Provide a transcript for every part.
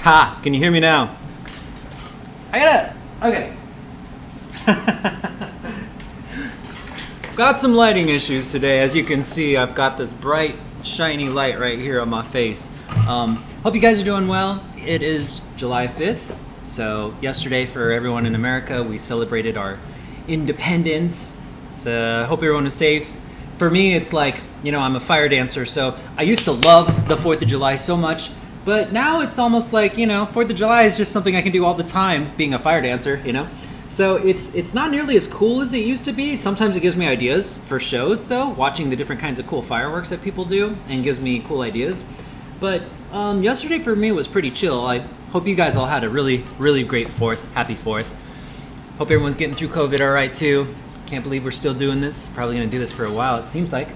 Ha! Can you hear me now? I got it! Okay. Got some lighting issues today. As you can see, I've got this bright, shiny light right here on my face. Hope you guys are doing well. It is July 5th. So yesterday for everyone in America, we celebrated our independence. So hope everyone is safe. For me, it's like, you know, I'm a fire dancer, so I used to love the 4th of July so much, but now it's almost like, you know, 4th of July is just something I can do all the time, being a fire dancer, you know? So it's not nearly as cool as it used to be. Sometimes it gives me ideas for shows, though, watching the different kinds of cool fireworks that people do, and gives me cool ideas. But yesterday for me was pretty chill. I hope you guys all had a really, really great 4th. Happy 4th. Hope everyone's getting through COVID all right, too. Can't believe we're still doing this. Probably gonna do this for a while, it seems like.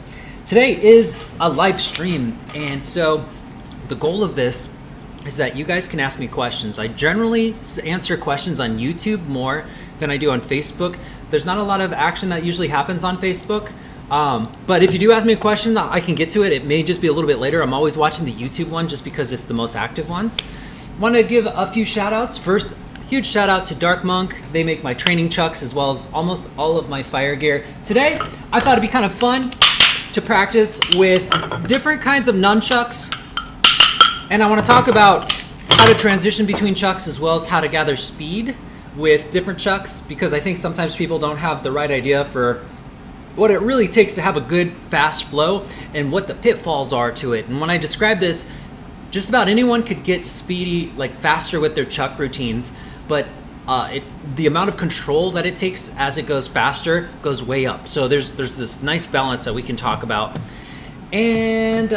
Today is a live stream, and so the goal of this is that you guys can ask me questions. I generally answer questions on YouTube more than I do on Facebook. There's not a lot of action that usually happens on Facebook, but if you do ask me a question, I can get to it. It may just be a little bit later. I'm always watching the YouTube one just because it's the most active ones. Want to give a few shout outs. First, huge shout out to Dark Monk. They make my training chucks as well as almost all of my fire gear. Today, I thought it'd be kind of fun to practice with different kinds of nunchucks. And I want to talk about how to transition between chucks as well as how to gather speed with different chucks, because I think sometimes people don't have the right idea for what it really takes to have a good fast flow and what the pitfalls are to it. And when I describe this, just about anyone could get speedy, like faster with their chuck routines, but the amount of control that it takes as it goes faster goes way up. So there's this nice balance that we can talk about. And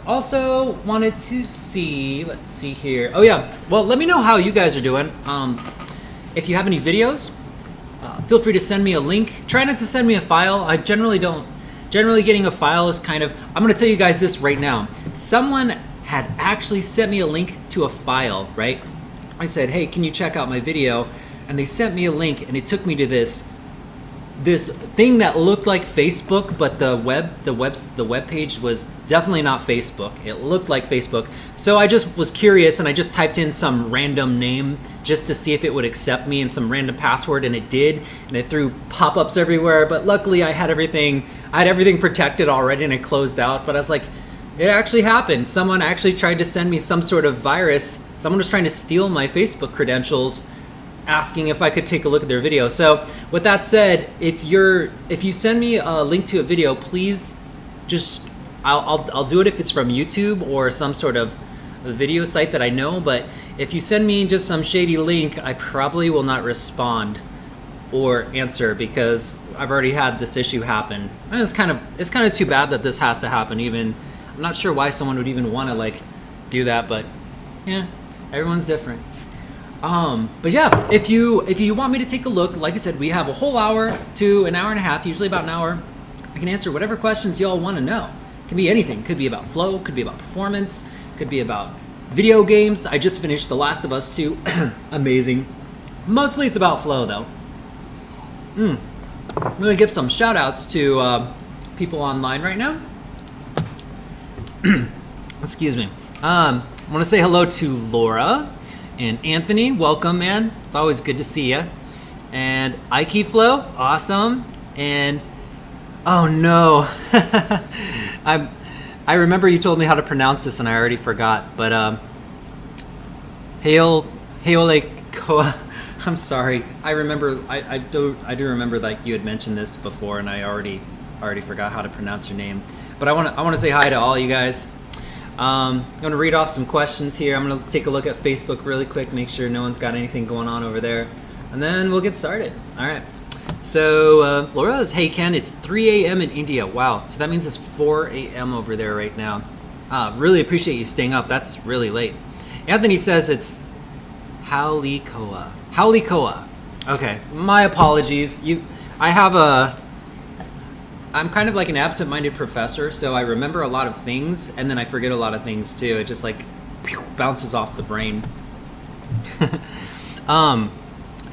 also wanted to see, let's see here. Oh yeah, well, let me know how you guys are doing. If you have any videos, feel free to send me a link. Try not to send me a file. I generally don't. Generally getting a file is kind of, I'm gonna tell you guys this right now. Someone had actually sent me a link to a file, right? I said, hey, can you check out my video? And they sent me a link, and it took me to this thing that looked like Facebook, but the web page was definitely not Facebook. It looked like Facebook. So I just was curious, and I just typed in some random name just to see if it would accept me, and some random password, and it did, and it threw pop-ups everywhere. But luckily I had everything protected already, and it closed out. But I was like, it actually happened. Someone actually tried to send me some sort of virus. Someone was trying to steal my Facebook credentials, asking if I could take a look at their video. So with that said, if you send me a link to a video, please just, I'll do it if it's from YouTube or some sort of video site that I know. But if you send me just some shady link, I probably will not respond or answer, because I've already had this issue happen. And it's kind of too bad that this has to happen. Even I'm not sure why someone would even want to like do that, but yeah, everyone's different. But yeah, if you want me to take a look, like I said, we have a whole hour to an hour and a half, usually about an hour. I can answer whatever questions y'all want to know. It can be anything. Could be about flow, could be about performance, could be about video games. I just finished The Last of Us 2. Amazing. Mostly it's about flow though. I'm gonna give some shout outs to people online right now. Excuse me. I want to say hello to Laura and Anthony. Welcome, man. It's always good to see you. And Ike Flow, awesome. And oh no, I remember you told me how to pronounce this and I already forgot. But Heole Koa. I'm sorry. I remember. I do remember that you had mentioned this before, and I already forgot how to pronounce your name. But I want to say hi to all you guys. I'm going to read off some questions here. I'm going to take a look at Facebook really quick, make sure no one's got anything going on over there, and then we'll get started. All right. So Laura is, hey Ken, it's 3 a.m. in India. Wow. So that means it's 4 a.m. over there right now. Really appreciate you staying up. That's really late. Anthony says it's Haulikoa. Haulikoa. Okay. My apologies. I'm kind of like an absent-minded professor, so I remember a lot of things, and then I forget a lot of things too. It just like bounces off the brain.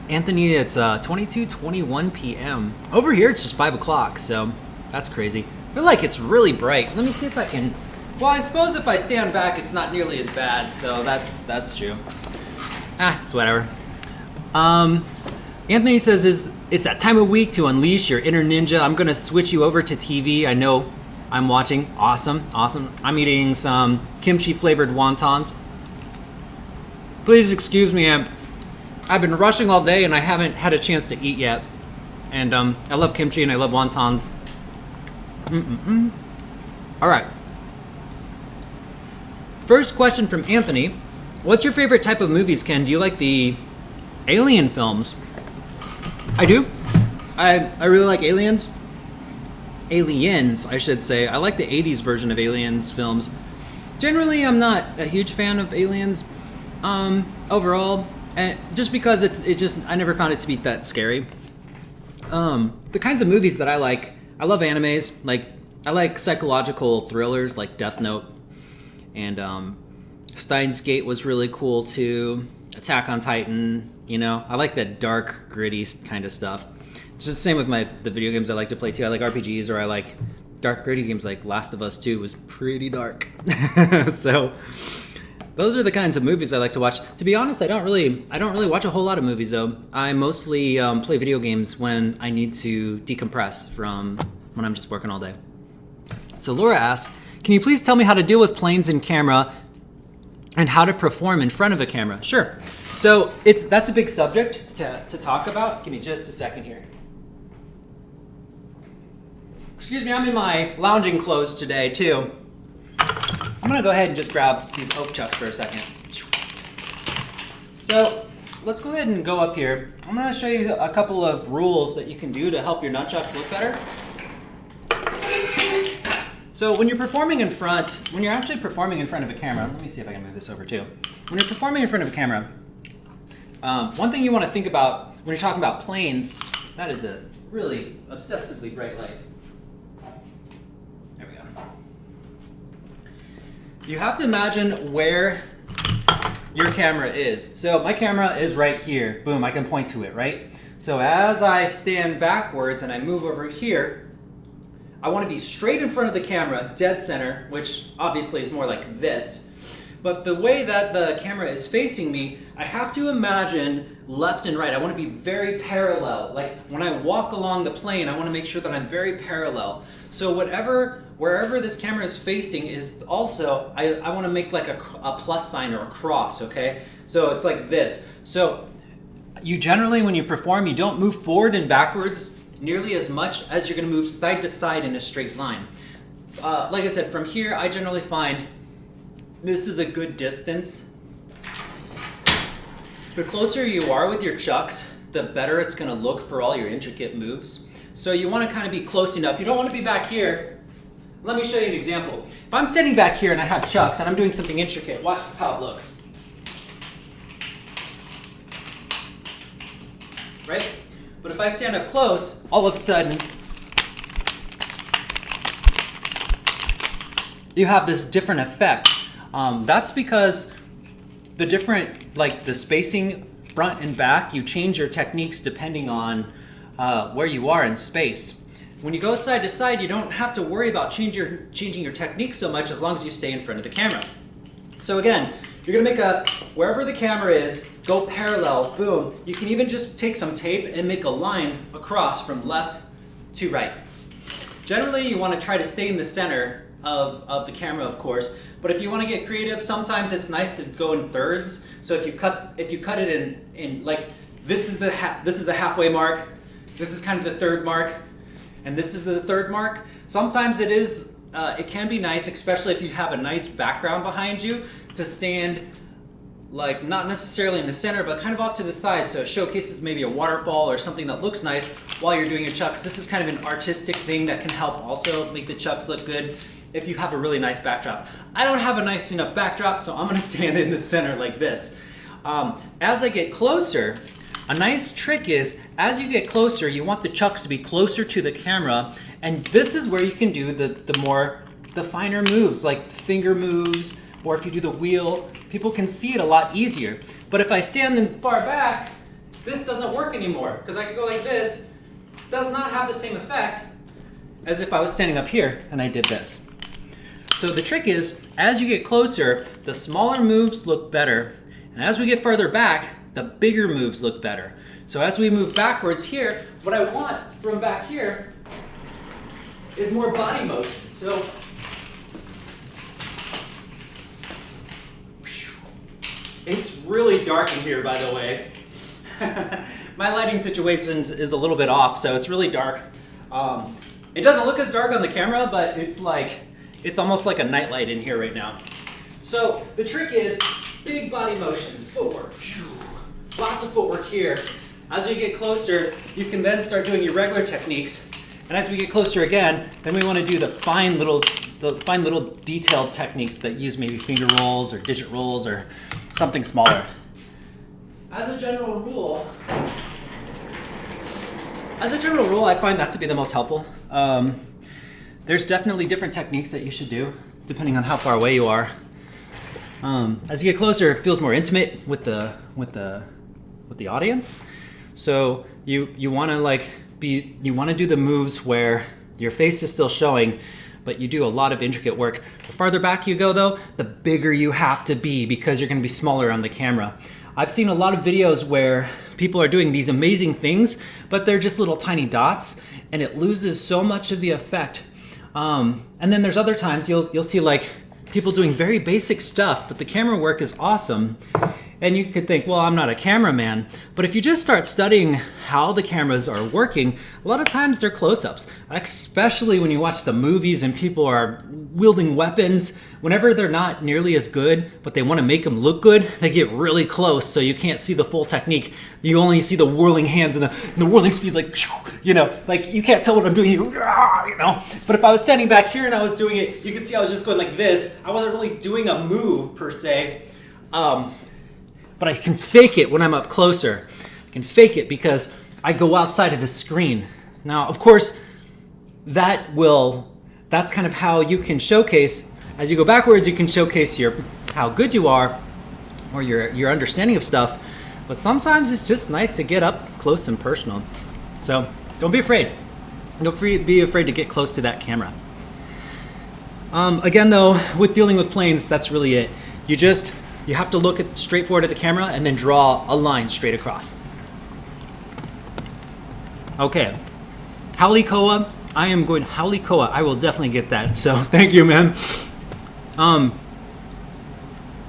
Anthony, it's 22:21 p.m. Over here, it's just 5 o'clock, so that's crazy. I feel like it's really bright. Let me see if I can Well, I suppose if I stand back, it's not nearly as bad, so that's true. It's whatever. Anthony says, it's that time of week to unleash your inner ninja. I'm gonna switch you over to TV. I know I'm watching. Awesome. I'm eating some kimchi flavored wontons. Please excuse me, I've been rushing all day and I haven't had a chance to eat yet. And I love kimchi and I love wontons. All right. First question from Anthony. What's your favorite type of movies, Ken? Do you like the alien films? I do. I really like aliens. Aliens, I should say. I like the 80s version of aliens films. Generally, I'm not a huge fan of aliens overall, just because I never found it to be that scary. The kinds of movies that I like love animes. Like, I like psychological thrillers like Death Note, and Steins Gate was really cool too. Attack on Titan, you know. I like that dark, gritty kind of stuff. It's just the same with the video games I like to play too. I like RPGs, or I like dark, gritty games like Last of Us 2 was pretty dark. So those are the kinds of movies I like to watch. To be honest, I don't really watch a whole lot of movies though. I mostly play video games when I need to decompress from when I'm just working all day. So Laura asks, can you please tell me how to deal with planes in camera and how to perform in front of a camera? Sure. So that's a big subject to talk about. Give me just a second here. Excuse me, I'm in my lounging clothes today too. I'm gonna go ahead and just grab these oak chucks for a second. So let's go ahead and go up here. I'm gonna show you a couple of rules that you can do to help your nunchucks look better. So when you're actually performing in front of a camera, let me see if I can move this over too. When you're performing in front of a camera, one thing you want to think about when you're talking about planes, that is a really obsessively bright light. There we go. You have to imagine where your camera is. So my camera is right here. Boom, I can point to it, right? So as I stand backwards and I move over here, I want to be straight in front of the camera, dead center, which obviously is more like this. But the way that the camera is facing me, I have to imagine left and right. I want to be very parallel. Like when I walk along the plane, I want to make sure that I'm very parallel. So wherever this camera is facing is also, I want to make like a plus sign or a cross, okay? So it's like this. So you generally, when you perform, you don't move forward and backwards nearly as much as you're going to move side to side in a straight line. Like I said, from here, I generally find this is a good distance. The closer you are with your chucks, the better it's going to look for all your intricate moves. So you want to kind of be close enough. You don't want to be back here. Let me show you an example. If I'm sitting back here and I have chucks and I'm doing something intricate, watch how it looks. Right? But if I stand up close, all of a sudden, you have this different effect. That's because the different, like the spacing front and back, you change your techniques depending on where you are in space. When you go side to side, you don't have to worry about changing your technique so much as long as you stay in front of the camera. So again, you're gonna make wherever the camera is, go parallel, boom. You can even just take some tape and make a line across from left to right. Generally, you wanna try to stay in the center of the camera, of course, but if you wanna get creative, sometimes it's nice to go in thirds. So if you cut it in like, this is the halfway mark, this is kind of the third mark, and this is the third mark. Sometimes it can be nice, especially if you have a nice background behind you, to stand like not necessarily in the center, but kind of off to the side, so it showcases maybe a waterfall or something that looks nice while you're doing your chucks. This is kind of an artistic thing that can help also make the chucks look good if you have a really nice backdrop. I don't have a nice enough backdrop, so I'm gonna stand in the center like this. As I get closer, a nice trick is, as you get closer, you want the chucks to be closer to the camera, and this is where you can do the finer moves, like finger moves, or if you do the wheel, people can see it a lot easier. But if I stand in far back, this doesn't work anymore, because I can go like this. It does not have the same effect as if I was standing up here and I did this. So the trick is, as you get closer, the smaller moves look better. And as we get further back, the bigger moves look better. So as we move backwards here, what I want from back here is more body motion. So it's really dark in here, by the way. My lighting situation is a little bit off, so it's really dark. It doesn't look as dark on the camera, but it's almost like a nightlight in here right now. So the trick is big body motions, footwork, lots of footwork here. As we get closer, you can then start doing your regular techniques. And as we get closer again, then we want to do the fine little detailed techniques that use maybe finger rolls or digit rolls or something smaller. As a general rule, I find that to be the most helpful. There's definitely different techniques that you should do depending on how far away you are. As you get closer, it feels more intimate with the audience. So you want to do the moves where your face is still showing, but you do a lot of intricate work. The farther back you go, though, the bigger you have to be because you're going to be smaller on the camera. I've seen a lot of videos where people are doing these amazing things, but they're just little tiny dots, and it loses so much of the effect. And then there's other times you'll see like people doing very basic stuff, but the camera work is awesome. And you could think, well, I'm not a cameraman. But if you just start studying how the cameras are working, a lot of times they're close-ups, especially when you watch the movies and people are wielding weapons. Whenever they're not nearly as good, but they want to make them look good, they get really close so you can't see the full technique. You only see the whirling hands and the whirling speed's like, like you can't tell what I'm doing, But if I was standing back here and I was doing it, you can see I was just going like this. I wasn't really doing a move per se. But I can fake it when I'm up closer. I can fake it because I go outside of the screen. Now, of course, that's kind of how you can showcase, as you go backwards, you can showcase how good you are or your understanding of stuff. But sometimes it's just nice to get up close and personal. So don't be afraid. Don't be afraid to get close to that camera. Again, though, with dealing with planes, that's really it. You have to look straight forward at the camera and then draw a line straight across. Okay, Haulikoa. I am going Haulikoa. I will definitely get that. So thank you, man.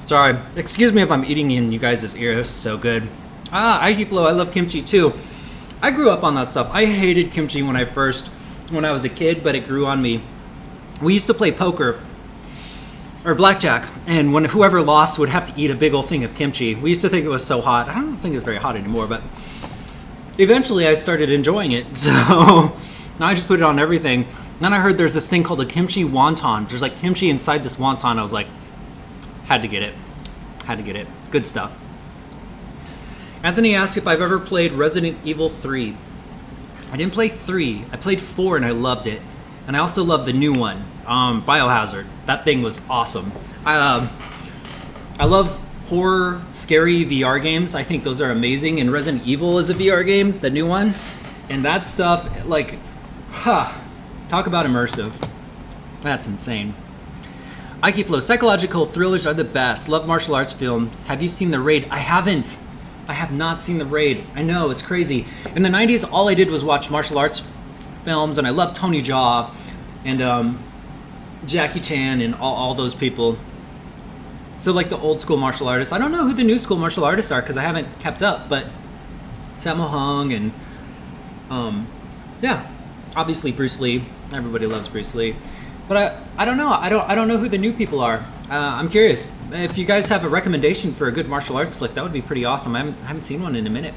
Sorry. Excuse me if I'm eating in you guys' ear. This is so good. Aikiflow. I love kimchi too. I grew up on that stuff. I hated kimchi when I was a kid, but it grew on me. We used to play poker or blackjack, and when whoever lost would have to eat a big old thing of kimchi. We used to think it was so hot. I don't think it's very hot anymore, but eventually I started enjoying it. So now I just put it on everything. Then I heard there's this thing called a kimchi wonton. There's like kimchi inside this wonton. I was like, had to get it. Good stuff. Anthony asked if I've ever played Resident Evil 3. I didn't play 3. I played 4 and I loved it. And I also love the new one, Biohazard. That thing was awesome. I love horror, scary VR games. I think those are amazing. And Resident Evil is a VR game, the new one. And that stuff, talk about immersive. That's insane. Aikiflow, psychological thrillers are the best. Love martial arts film. Have you seen The Raid? I haven't. I have not seen The Raid. I know, it's crazy. In the 90s, all I did was watch martial arts films, and I love Tony Jaa and Jackie Chan and all those people. So like the old school martial artists. I don't know who the new school martial artists are because I haven't kept up, but Sammo Hung and obviously Bruce Lee. Everybody loves Bruce Lee. But I don't know. I don't know who the new people are. I'm curious. If you guys have a recommendation for a good martial arts flick, that would be pretty awesome. I haven't seen one in a minute.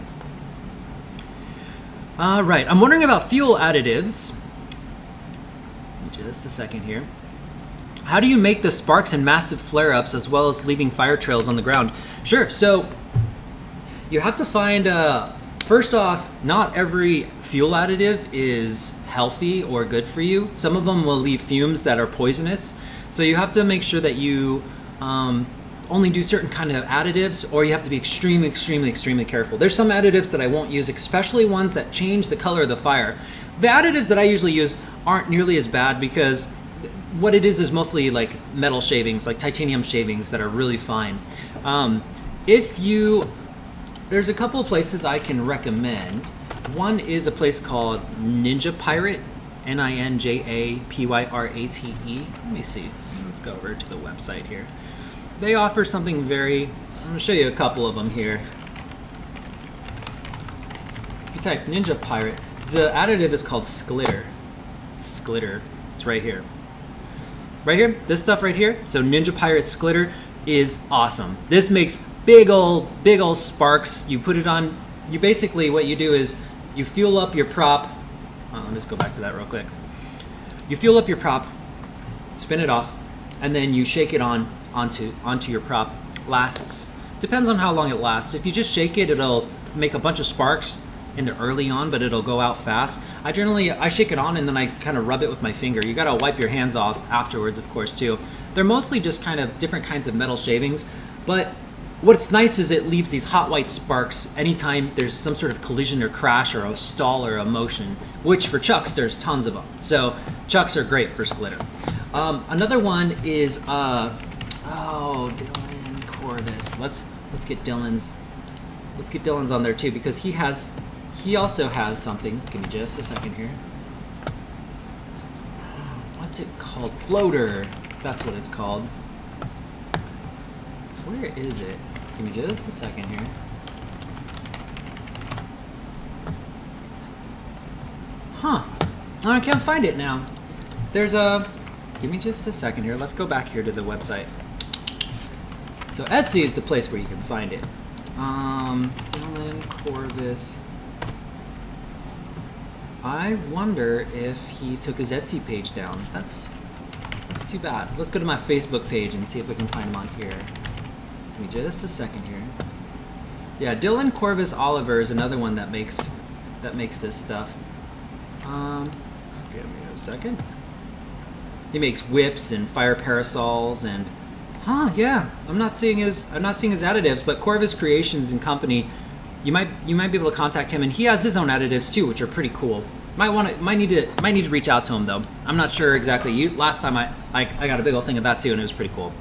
Right, I'm wondering about fuel additives. Just a second here. How do you make the sparks and massive flare-ups as well as leaving fire trails on the ground? Sure, so you have to find, first off, not every fuel additive is healthy or good for you. Some of them will leave fumes that are poisonous. So you have to make sure that you only do certain kind of additives, or you have to be extremely, extremely, extremely careful. There's some additives that I won't use, especially ones that change the color of the fire. The additives that I usually use aren't nearly as bad because what it is mostly like metal shavings, like titanium shavings that are really fine. There's a couple of places I can recommend. One is a place called Ninja Pirate, Ninjapyrate. Let me see. Let's go over to the website here. They offer something I'm going to show you a couple of them here. If you type Ninja Pirate, the additive is called Sklitter. Sklitter. It's right here. Right here, this stuff right here. So Ninja Pirate Sklitter is awesome. This makes big old sparks. You put it on, basically what you do is you fuel up your prop. I'll just go back to that real quick. You fuel up your prop, spin it off, and then you shake it onto your prop. Depends on how long it lasts. If you just shake it, it'll make a bunch of sparks in the early on, but it'll go out fast. I shake it on and then I kind of rub it with my finger. You gotta wipe your hands off afterwards, of course, too. They're mostly just kind of different kinds of metal shavings, but what's nice is it leaves these hot white sparks anytime there's some sort of collision or crash or a stall or a motion, which for chucks, there's tons of them. So chucks are great for Sklitter. Another one is, Dylan Corvus. Let's get Dylan's on there too, because he also has something. Give me just a second here. What's it called? Floater. That's what it's called. Where is it? Give me just a second here. Huh. I can't find it now. Give me just a second here. Let's go back here to the website. So Etsy is the place where you can find it. Dylan Corvus. I wonder if he took his Etsy page down. That's too bad. Let's go to my Facebook page and see if we can find him on here. Give me just a second here. Yeah, Dylan Corvus Oliver is another one that makes this stuff. Give me a second. He makes whips and fire parasols and yeah. I'm not seeing his additives, but Corvus Creations and Company, you might be able to contact him, and he has his own additives too, which are pretty cool. Might need to reach out to him though. I'm not sure exactly. Last time I got a big old thing of that too, and it was pretty cool.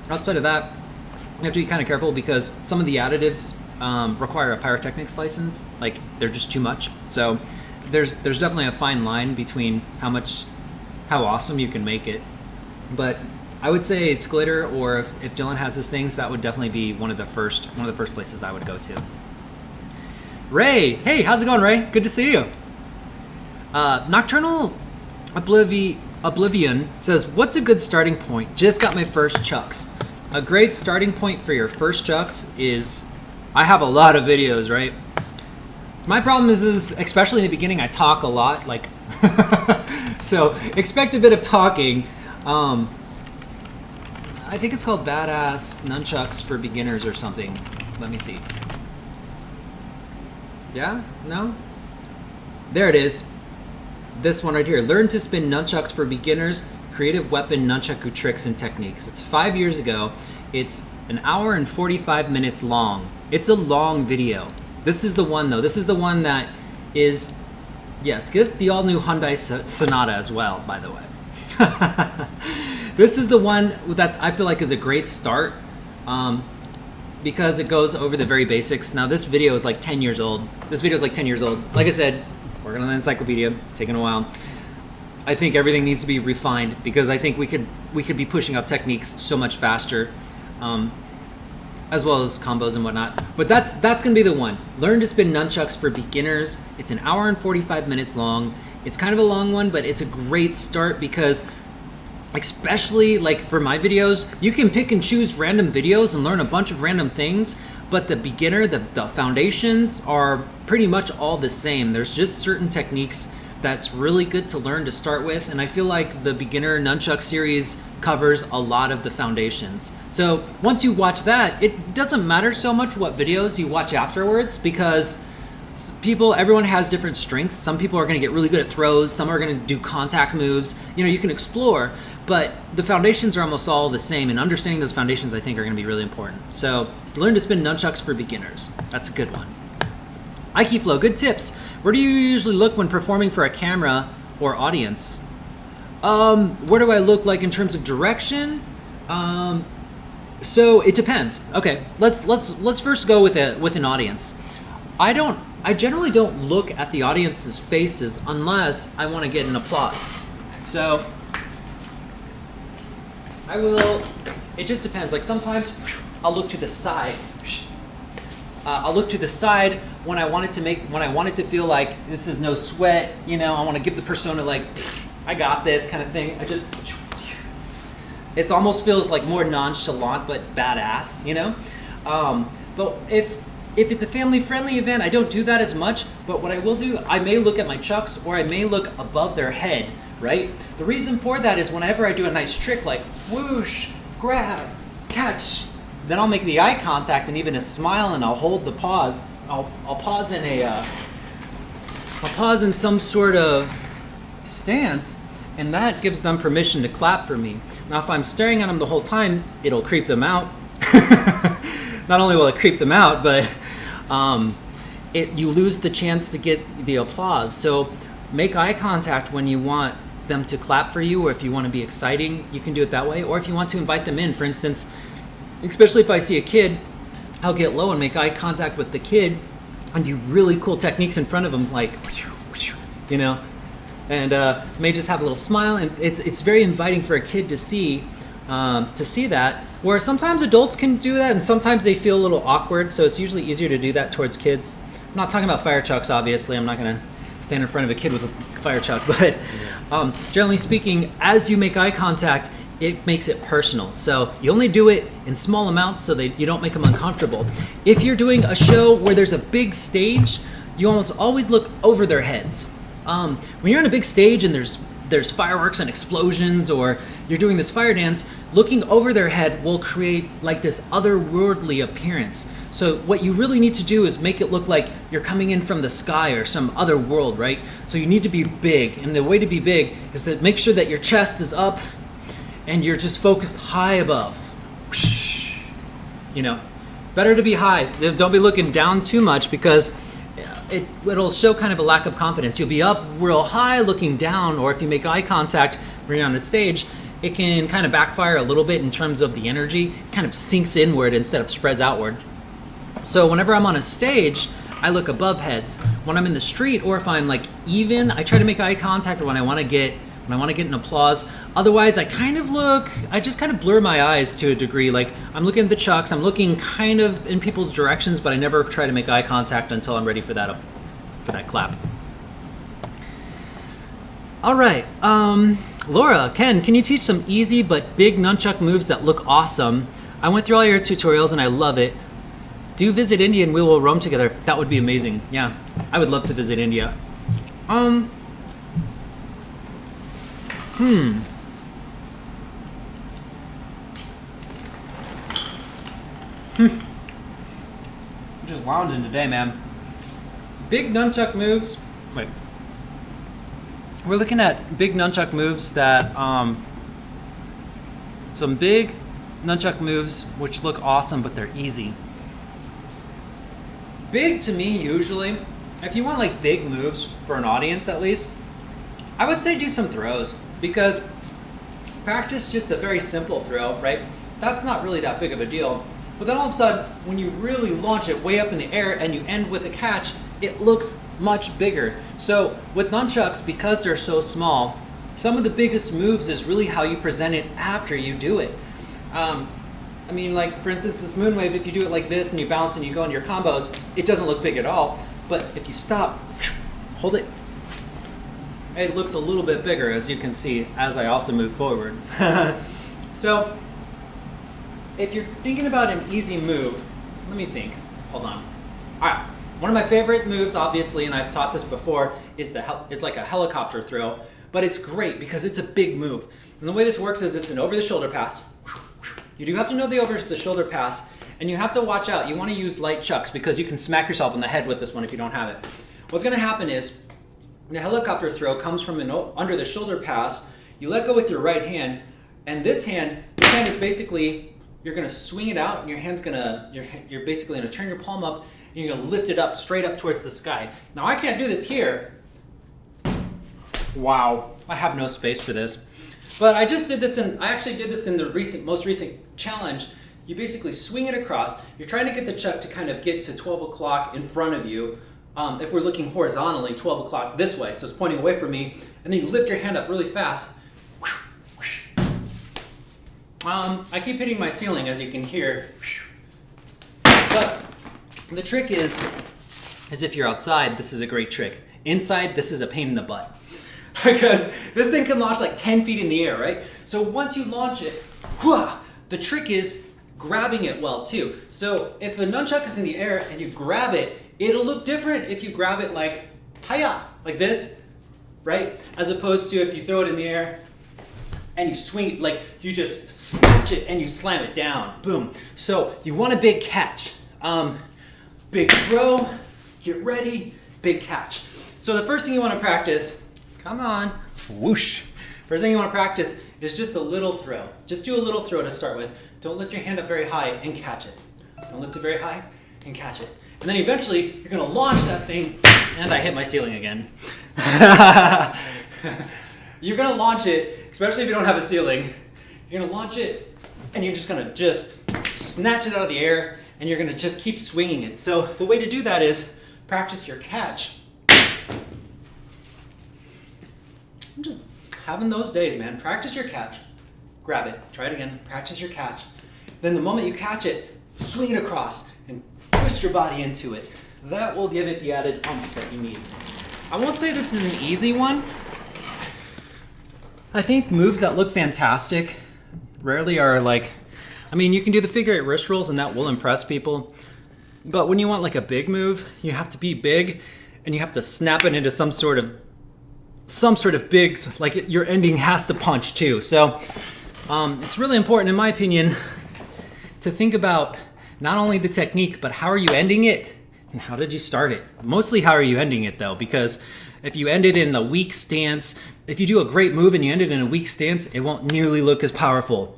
Outside of that, you have to be kind of careful because some of the additives require a pyrotechnics license. Like, they're just too much. So there's definitely a fine line between how awesome you can make it. But I would say it's Sklitter, or if Dylan has his things, that would definitely be one of the first places I would go to. Ray, hey, how's it going, Ray? Good to see you. Nocturnal Oblivion says, what's a good starting point? Just got my first chucks. A great starting point for your first chucks is, I have a lot of videos, right? My problem is especially in the beginning, I talk a lot, like, so expect a bit of talking. I think it's called Badass Nunchucks for Beginners or something. Let me see. Yeah? No? There it is. This one right here. Learn to spin nunchucks for beginners. Creative weapon nunchaku tricks and techniques. It's 5 years ago. It's an hour and 45 minutes long. It's a long video. This is the one though. This is the one that is, yes, get the all-new Hyundai Sonata as well, by the way. This is the one that I feel like is a great start because it goes over the very basics. Now this video is like 10 years old. Like I said, working on the encyclopedia, taking a while. I think everything needs to be refined because I think we could be pushing out techniques so much faster, as well as combos and whatnot. But that's gonna be the one. Learn to spin nunchucks for beginners. It's an hour and 45 minutes long. It's kind of a long one, but it's a great start because, especially like for my videos, you can pick and choose random videos and learn a bunch of random things, but the beginner, the foundations are pretty much all the same. There's just certain techniques that's really good to learn to start with, and I feel like the beginner nunchuck series covers a lot of the foundations. So once you watch that, it doesn't matter so much what videos you watch afterwards because everyone has different strengths. Some people are going to get really good at throws, some are going to do contact moves. You can explore, but the foundations are almost all the same, and understanding those foundations I think are going to be really important. So learn to spin nunchucks for beginners. That's a good one. Ikeflow, good tips. Where do you usually look when performing for a camera or audience? Where do I look like in terms of direction? So it depends. Okay, let's first go with an audience. I generally don't look at the audience's faces unless I want to get an applause. So I will. It just depends. Like sometimes I'll look to the side. I'll look to the side when I want it to feel like this is no sweat. You know, I want to give the persona like, I got this kind of thing. It almost feels like more nonchalant but badass, you know? But if it's a family-friendly event, I don't do that as much, but what I will do, I may look at my chucks or I may look above their head, right? The reason for that is whenever I do a nice trick like whoosh, grab, catch, then I'll make the eye contact and even a smile and I'll hold the pause. I'll pause in some sort of stance, and that gives them permission to clap for me. Now, if I'm staring at them the whole time, it'll creep them out. Not only will it creep them out, but you lose the chance to get the applause. So make eye contact when you want them to clap for you, or if you want to be exciting, you can do it that way. Or if you want to invite them in, for instance, especially if I see a kid, I'll get low and make eye contact with the kid and do really cool techniques in front of them, like, you know, and may just have a little smile, and it's very inviting for a kid to see that. Where sometimes adults can do that, and sometimes they feel a little awkward. So it's usually easier to do that towards kids. I'm not talking about fire chucks, obviously. I'm not going to stand in front of a kid with a fire chuck, but generally speaking, as you make eye contact, it makes it personal. So you only do it in small amounts so that you don't make them uncomfortable. If you're doing a show where there's a big stage, you almost always look over their heads. When you're on a big stage and there's fireworks and explosions, or you're doing this fire dance, looking over their head will create like this otherworldly appearance. So what you really need to do is make it look like you're coming in from the sky or some other world, right? So you need to be big, and the way to be big is to make sure that your chest is up and you're just focused high above. You know, better to be high. Don't be looking down too much, because it'll show kind of a lack of confidence. You'll be up real high looking down, or if you make eye contact when you're on the stage, it can kind of backfire a little bit in terms of the energy. It kind of sinks inward instead of spreads outward. So whenever I'm on a stage, I look above heads. When I'm in the street, or if I'm like even, I try to make eye contact when I want to get an applause. Otherwise, I just kind of blur my eyes to a degree. Like I'm looking at the chucks, I'm looking kind of in people's directions, but I never try to make eye contact until I'm ready for that clap. All right, Laura, Ken, can you teach some easy but big nunchuck moves that look awesome? I went through all your tutorials and I love it. Do visit India and we will roam together. That would be amazing. Yeah, I would love to visit India. Just lounging today, man. Big nunchuck moves. Wait. We're looking at big nunchuck moves that, some big nunchuck moves which look awesome, but they're easy. Big to me, usually, if you want like big moves for an audience at least, I would say do some throws, because practice just a very simple throw, right? That's not really that big of a deal. But then all of a sudden, when you really launch it way up in the air and you end with a catch, it looks much bigger. So with nunchucks, because they're so small, some of the biggest moves is really how you present it after you do it. I mean, like for instance, this moonwave, if you do it like this and you bounce and you go into your combos, it doesn't look big at all. But if you stop, hold it, it looks a little bit bigger, as you can see, as I also move forward. So if you're thinking about an easy move, let me think, hold on. All right, one of my favorite moves, obviously, and I've taught this before, is it's like a helicopter throw, but it's great because it's a big move. And the way this works is it's an over-the-shoulder pass. You do have to know the over-the-shoulder pass, and you have to watch out. You want to use light chucks because you can smack yourself in the head with this one if you don't have it. What's going to happen is the helicopter throw comes from an under-the-shoulder pass. You let go with your right hand, and this hand is basically, you're going to swing it out, and your hand's going to, you're basically going to turn your palm up, and you're going to lift it up straight up towards the sky. Now I can't do this here. Wow, I have no space for this. But I actually did this in the most recent challenge. You basically swing it across. You're trying to get the chuck to kind of get to 12 o'clock in front of you. If we're looking horizontally, 12 o'clock this way, so it's pointing away from me. And then you lift your hand up really fast. I keep hitting my ceiling, as you can hear. But the trick is if you're outside, this is a great trick. Inside, this is a pain in the butt. Because this thing can launch like 10 feet in the air, right? So once you launch it, the trick is grabbing it well too. So if the nunchuck is in the air and you grab it, it'll look different if you grab it like hiya, like this, right? As opposed to if you throw it in the air and you swing it, like you just snatch it and you slam it down, boom. So you want a big catch. Big throw, get ready, big catch. So the first thing you want to practice, come on, whoosh. First thing you want to practice is just a little throw. Just do a little throw to start with. Don't lift your hand up very high and catch it. Don't lift it very high and catch it. And then eventually you're going to launch that thing, and I hit my ceiling again. You're going to launch it, especially if you don't have a ceiling. You're going to launch it, and you're just going to just snatch it out of the air, and you're going to just keep swinging it. So the way to do that is practice your catch. I'm just having those days, man. Practice your catch. Grab it. Try it again. Practice your catch. Then the moment you catch it, swing it across and twist your body into it. That will give it the added oomph that you need. I won't say this is an easy one. I think moves that look fantastic rarely are like, I mean, you can do the figure eight wrist rolls and that will impress people. But when you want like a big move, you have to be big and you have to snap it into some sort of big, like your ending has to punch too. So it's really important, in my opinion, to think about not only the technique, but how are you ending it and how did you start it? Mostly how are you ending it though, because if you end it in a weak stance, if you do a great move and you end it in a weak stance, it won't nearly look as powerful.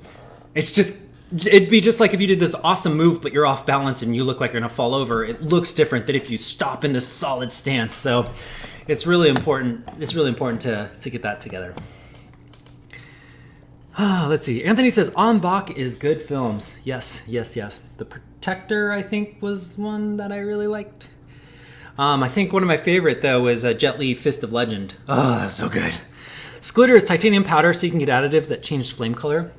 It'd be just like if you did this awesome move, but you're off balance and you look like you're gonna fall over. It looks different than if you stop in this solid stance. So it's really important. It's really important to get that together. Let's see. Anthony says, En Bach is good films. Yes, yes, yes. The Protector, I think, was one that I really liked. I think one of my favorite, though, was Jet Li Fist of Legend. Oh, that was so good. Splitter is titanium powder, so you can get additives that change flame color.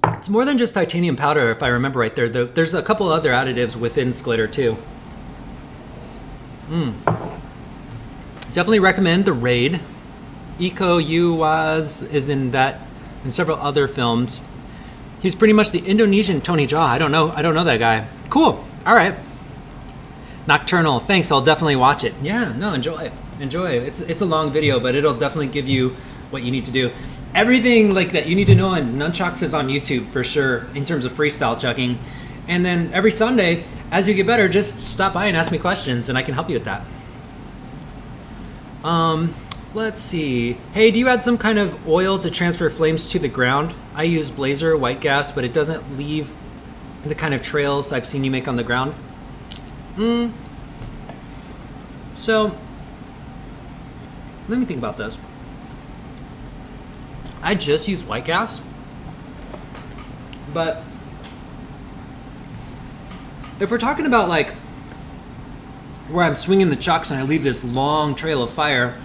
It's more than just titanium powder, if I remember right there. There's a couple other additives within Splitter, too. Definitely recommend The Raid. Iko Uwais is in several other films. He's pretty much the Indonesian Tony Jaa. I don't know that guy. Cool. All right. Nocturnal. Thanks. I'll definitely watch it. Yeah. No. Enjoy. It's a long video, but it'll definitely give you what you need to do. Everything like that you need to know on Nunchucks is on YouTube for sure in terms of freestyle chucking. And then every Sunday, as you get better, just stop by and ask me questions, and I can help you with that. Let's see. Hey, do you add some kind of oil to transfer flames to the ground? I use Blazer white gas, but it doesn't leave the kind of trails I've seen you make on the ground. So, let me think about this. I just use white gas, but if we're talking about like where I'm swinging the chucks and I leave this long trail of fire,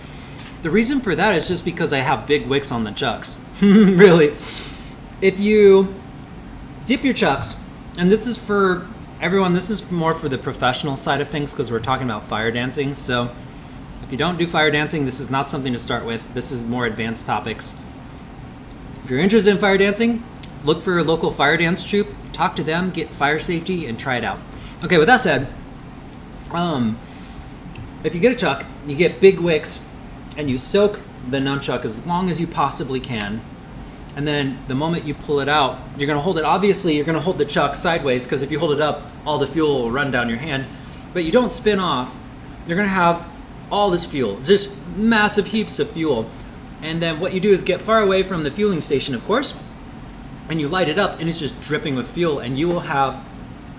the reason for that is just because I have big wicks on the chucks. Really. If you dip your chucks, and this is for everyone, this is more for the professional side of things because we're talking about fire dancing. So if you don't do fire dancing, this is not something to start with. This is more advanced topics. If you're interested in fire dancing, look for a local fire dance troupe, talk to them, get fire safety, and try it out. Okay, with that said, if you get a chuck, you get big wicks, and you soak the nunchuck as long as you possibly can. And then the moment you pull it out, you're gonna hold it, obviously you're gonna hold the chuck sideways because if you hold it up, all the fuel will run down your hand. But you don't spin off. You're gonna have all this fuel, just massive heaps of fuel. And then what you do is get far away from the fueling station, of course, and you light it up and it's just dripping with fuel and you will have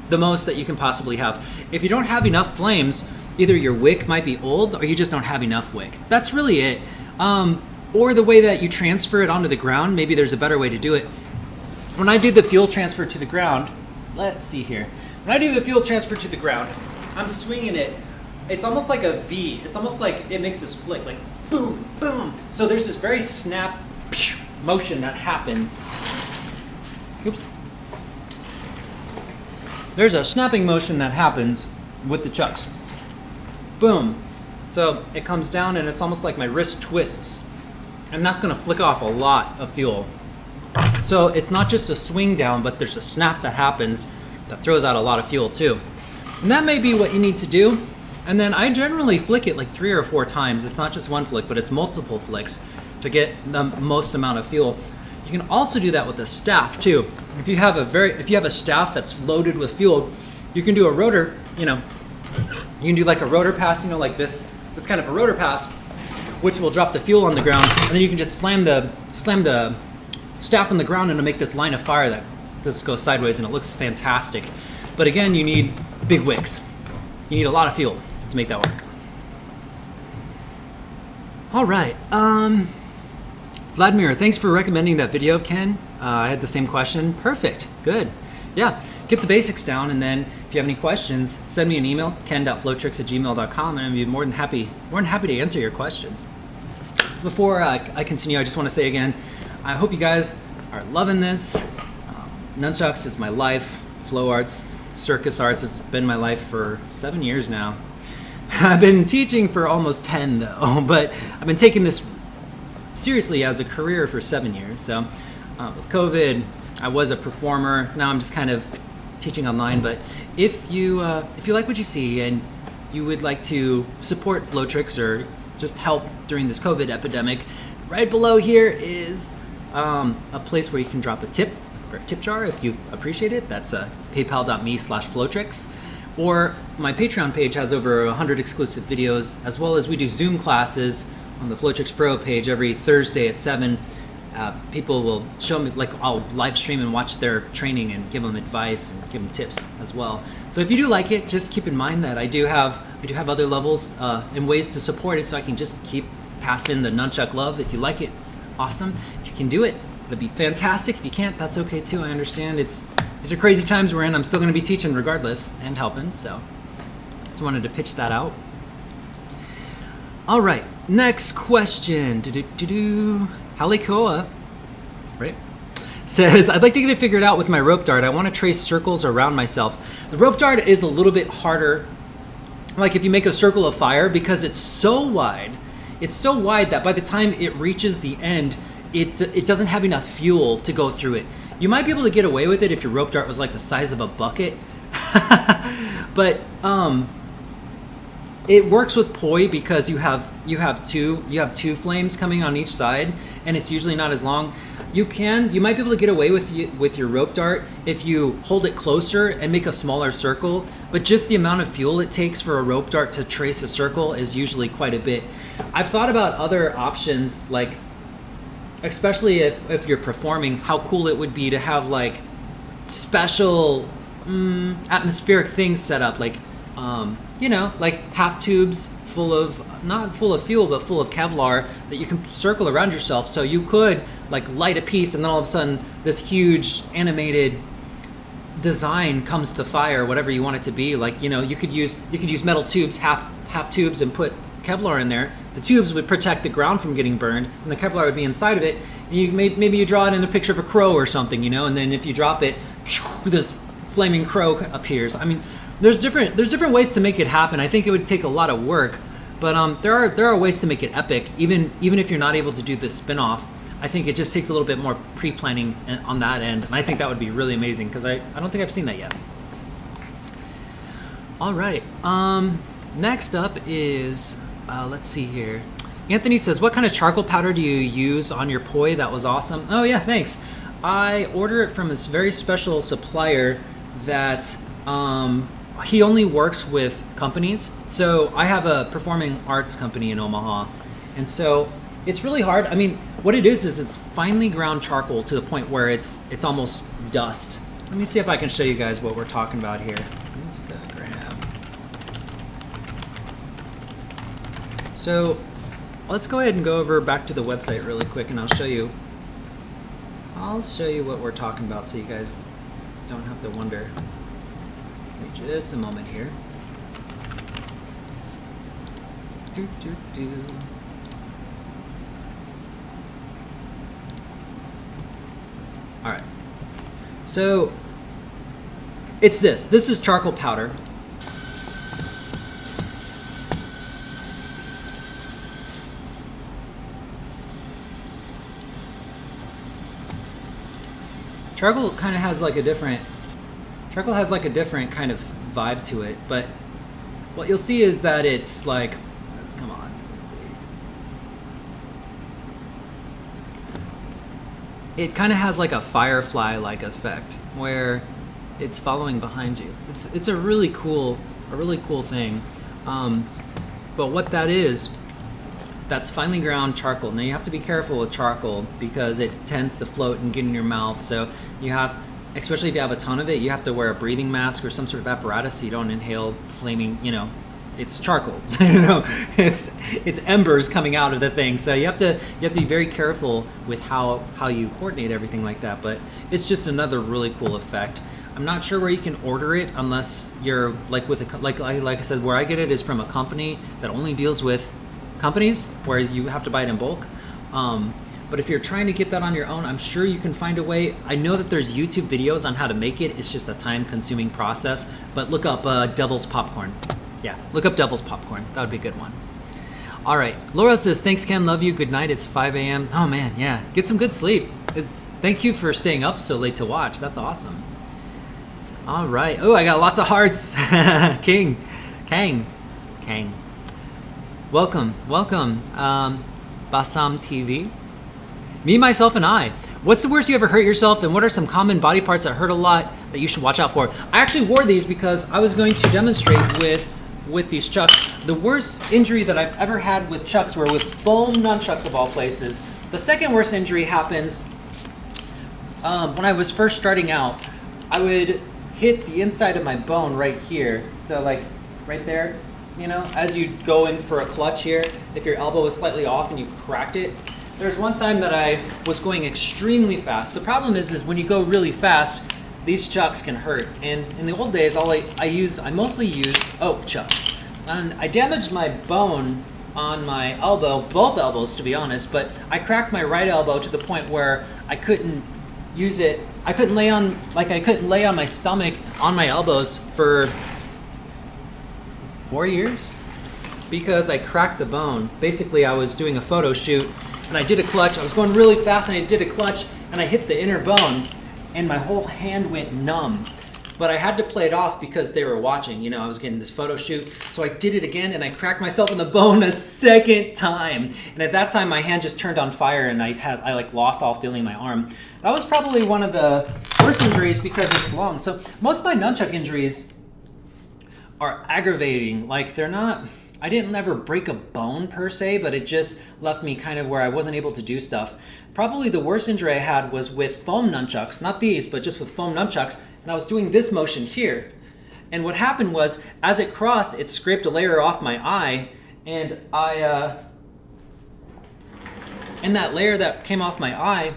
the most that you can possibly have. If you don't have enough flames, either your wick might be old or you just don't have enough wick. That's really it. Or the way that you transfer it onto the ground, maybe there's a better way to do it. When I do the fuel transfer to the ground, let's see here. When I do the fuel transfer to the ground, I'm swinging it. It's almost like a V. It's almost like it makes this flick, like boom, boom. So there's this very snap motion that happens. Oops. There's a snapping motion that happens with the chucks. Boom. So it comes down and it's almost like my wrist twists. And that's gonna flick off a lot of fuel. So it's not just a swing down, but there's a snap that happens that throws out a lot of fuel too. And that may be what you need to do. And then I generally flick it like 3 or 4 times. It's not just one flick, but it's multiple flicks to get the most amount of fuel. You can also do that with a staff too. If you have a staff that's loaded with fuel, you can do a rotor, you can do like a rotor pass, like this kind of a rotor pass, which will drop the fuel on the ground, and then you can just slam the staff on the ground and it'll make this line of fire that just goes sideways, and it looks fantastic. But again, you need big wicks. You need a lot of fuel to make that work. All right, Vladimir, thanks for recommending that video of Ken. I had the same question. Perfect, good. Yeah, get the basics down, and then if you have any questions, send me an email, ken.flowtricks@gmail.com, and I'd be more than happy to answer your questions. Before I continue, I just want to say again, I hope you guys are loving this. Nunchucks is my life. Flow arts, circus arts has been my life for 7 years now. I've been teaching for almost 10 though, but I've been taking this seriously as a career for 7 years. So with COVID, I was a performer. Now I'm just kind of teaching online. But if you like what you see and you would like to support Flowtricks or just help during this COVID epidemic, right below here is a place where you can drop a tip for a tip jar if you appreciate it. That's paypal.me/Flowtricks. Or my Patreon page has over 100 exclusive videos, as well as we do Zoom classes on the Flowtricks Pro page every Thursday at 7. People will show me, like I'll live stream and watch their training and give them advice and give them tips as well. So if you do like it, just keep in mind that I do have other levels and ways to support it, so I can just keep passing the nunchuck love. If you like it, awesome. If you can do it, that'd be fantastic. If you can't, that's okay too. I understand. These are crazy times we're in. I'm still going to be teaching regardless and helping. So just wanted to pitch that out. All right, next question. Halikoa, right? Says, I'd like to get it figured out with my rope dart. I want to trace circles around myself. The rope dart is a little bit harder, like if you make a circle of fire, because it's so wide. It's so wide that by the time it reaches the end, it doesn't have enough fuel to go through it. You might be able to get away with it if your rope dart was like the size of a bucket. But it works with poi because you have two flames coming on each side, and it's usually not as long. You might be able to get away with your rope dart if you hold it closer and make a smaller circle, but just the amount of fuel it takes for a rope dart to trace a circle is usually quite a bit. I've thought about other options, like especially if you're performing, how cool it would be to have like special atmospheric things set up, like like half tubes full of, not full of fuel, but full of Kevlar that you can circle around yourself. So you could like light a piece, and then all of a sudden this huge animated design comes to fire, whatever you want it to be. Like, you could use metal tubes, half tubes, and put Kevlar in there. The tubes would protect the ground from getting burned, and the Kevlar would be inside of it. And maybe you draw it in a picture of a crow or something, and then if you drop it, this flaming crow appears. I mean, there's different ways to make it happen. I think it would take a lot of work, but there are ways to make it epic, even if you're not able to do the spin-off. I think it just takes a little bit more pre-planning on that end, and I think that would be really amazing, because I don't think I've seen that yet. All right, next up is, let's see here. Anthony says, what kind of charcoal powder do you use on your poi? That was awesome. Oh yeah, thanks. I order it from this very special supplier that he only works with companies. So I have a performing arts company in Omaha, and so it's really hard. I mean, what it is it's finely ground charcoal to the point where it's almost dust. Let me see if I can show you guys what we're talking about here. Instagram. So let's go ahead and go over back to the website really quick, and I'll show you what we're talking about so you guys don't have to wonder. Give me just a moment here. All right. So it's this. This is charcoal powder. Charcoal kind of has like a different kind of vibe to it, but what you'll see is that it's like, come on, let's see. It kind of has like a firefly-like effect where it's following behind you. It's a really cool thing. But what that is, that's finely ground charcoal. Now you have to be careful with charcoal because it tends to float and get in your mouth. So you have, especially if you have a ton of it, you have to wear a breathing mask or some sort of apparatus so you don't inhale flaming, it's charcoal. It's embers coming out of the thing. So you have to be very careful with how you coordinate everything like that. But it's just another really cool effect. I'm not sure where you can order it unless you're like with like I said, where I get it is from a company that only deals with companies where you have to buy it in bulk. But if you're trying to get that on your own, I'm sure you can find a way. I know that there's YouTube videos on how to make it. It's just a time-consuming process. But look up Devil's Popcorn. Yeah, look up Devil's Popcorn. That would be a good one. All right. Laura says, thanks, Ken. Love you. Good night. It's 5 a.m. Oh, man. Yeah. Get some good sleep. Thank you for staying up so late to watch. That's awesome. All right. Oh, I got lots of hearts. Kang. Welcome. Basam TV. Me, myself, and I. What's the worst you ever hurt yourself, and what are some common body parts that hurt a lot that you should watch out for? I actually wore these because I was going to demonstrate with these chucks. The worst injury that I've ever had with chucks were with foam nunchucks of all places. The second worst injury happens when I was first starting out. I would hit the inside of my bone right here. So like right there, as you go in for a clutch here, if your elbow was slightly off and you cracked it. There's one time that I was going extremely fast. The problem is when you go really fast, these chucks can hurt. And in the old days, I mostly use oak chucks. And I damaged my bone on my elbow, both elbows to be honest, but I cracked my right elbow to the point where I couldn't use it. I couldn't lay on my stomach on my elbows for 4 years because I cracked the bone. Basically, I was doing a photo shoot and I did a clutch. I was going really fast and I did a clutch and I hit the inner bone and my whole hand went numb. But I had to play it off because they were watching. I was getting this photo shoot. So I did it again and I cracked myself in the bone a second time. And at that time my hand just turned on fire and I lost all feeling in my arm. That was probably one of the worst injuries because it's long. So most of my nunchuck injuries are aggravating. Like I didn't ever break a bone per se, but it just left me kind of where I wasn't able to do stuff. Probably the worst injury I had was with foam nunchucks, not these, but just with foam nunchucks, and I was doing this motion here. And what happened was, as it crossed, it scraped a layer off my eye, and and that layer that came off my eye,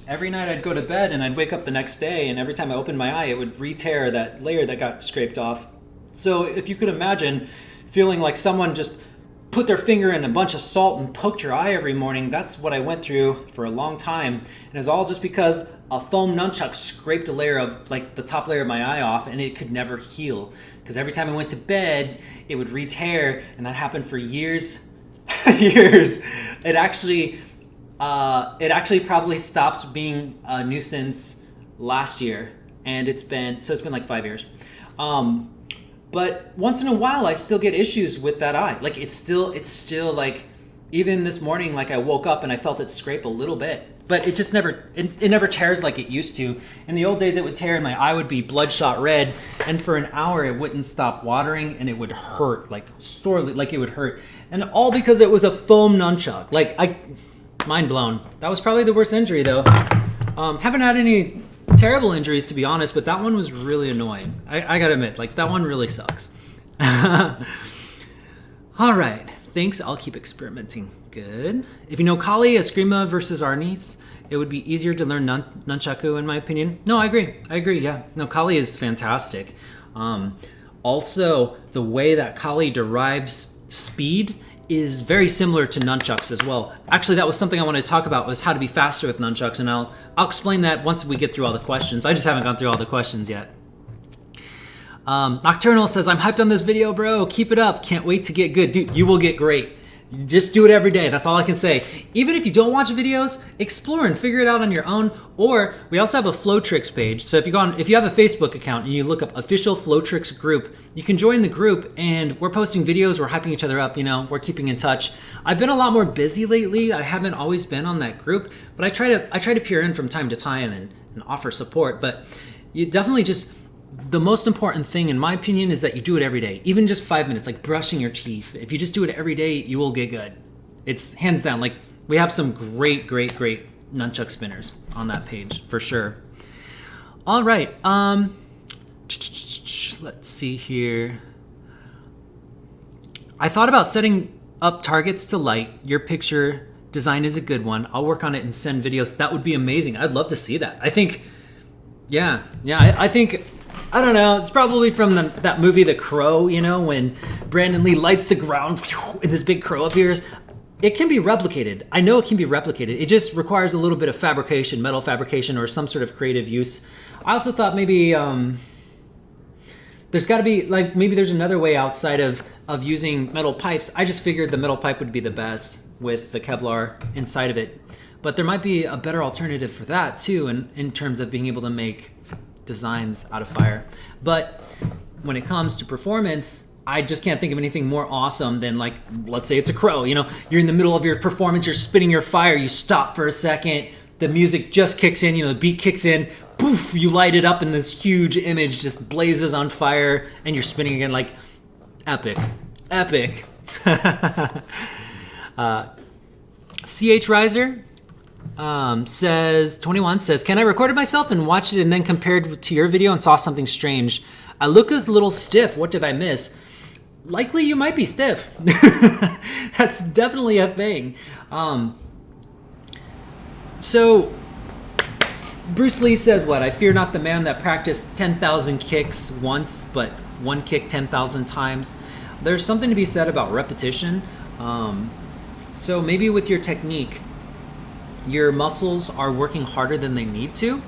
every night I'd go to bed and I'd wake up the next day, and every time I opened my eye, it would re-tear that layer that got scraped off. So if you could imagine feeling like someone just put their finger in a bunch of salt and poked your eye every morning, that's what I went through for a long time. And it was all just because a foam nunchuck scraped a layer of the top layer of my eye off, and it could never heal. Because every time I went to bed, it would re-tear, and that happened for years. Years. It actually probably stopped being a nuisance last year, and it's been like 5 years. But once in a while, I still get issues with that eye. Like it's still like, even this morning, I woke up and I felt it scrape a little bit, but it just never tears like it used to. In the old days, it would tear and my eye would be bloodshot red, and for an hour it wouldn't stop watering and it would hurt sorely, it would hurt, and all because it was a foam nunchuck. Mind blown. That was probably the worst injury though. Haven't had any terrible injuries to be honest, but that one was really annoying. I gotta admit, that one really sucks. All right, Thanks, I'll keep experimenting. Good. If you know Kali, Eskrima versus Arnis, it would be easier to learn Nunchaku, in my opinion. No, I agree, yeah. No, Kali is fantastic. Also, the way that Kali derives speed is very similar to nunchucks as well. Actually, that was something I wanted to talk about, was how to be faster with nunchucks, and I'll explain that once we get through all the questions. I just haven't gone through all the questions yet. Nocturnal says, I'm hyped on this video, bro. Keep it up. Can't wait to get good. Dude, you will get great. Just do it every day. That's all I can say. Even if you don't watch videos, explore and figure it out on your own. Or we also have a Flowtricks page. So if you have a Facebook account and you look up official Flowtricks group, you can join the group, and we're posting videos. We're hyping each other up. You know, we're keeping in touch. I've been a lot more busy lately. I haven't always been on that group, but I try to peer in from time to time and offer support. But you definitely just, the most important thing, in my opinion, is that you do it every day. Even just 5 minutes, like brushing your teeth. If you just do it every day, you will get good. It's hands down. Like, we have some great nunchuck spinners on that page for sure. All right. Let's see here. I thought about setting up targets to light. Your picture design is a good one. I'll work on it and send videos. That would be amazing. I'd love to see that. I think, I think, I don't know, it's probably from that movie, The Crow, you know, when Brandon Lee lights the ground and this big crow appears. It can be replicated. I know it can be replicated. It just requires a little bit of fabrication, metal fabrication, or some sort of creative use. I also thought maybe there's got to be, like, maybe there's another way outside of using metal pipes. I just figured the metal pipe would be the best with the Kevlar inside of it. But there might be a better alternative for that too, in terms of being able to make designs out of fire. But when it comes to performance, I just can't think of anything more awesome than, like, let's say it's a crow, you know, you're in the middle of your performance, you're spinning your fire, you stop for a second, the music just kicks in, you know, the beat kicks in, poof, you light it up, and this huge image just blazes on fire, and you're spinning again. Like, epic. CH Riser says, 21 says, can I recorded myself and watched it and then compared to your video and saw something strange? I look a little stiff. What did I miss? Likely you might be stiff. That's definitely a thing. So Bruce Lee said, what? I fear not the man that practiced 10,000 kicks once, but one kick 10,000 times. There's something to be said about repetition. So maybe with your technique, your muscles are working harder than they need to.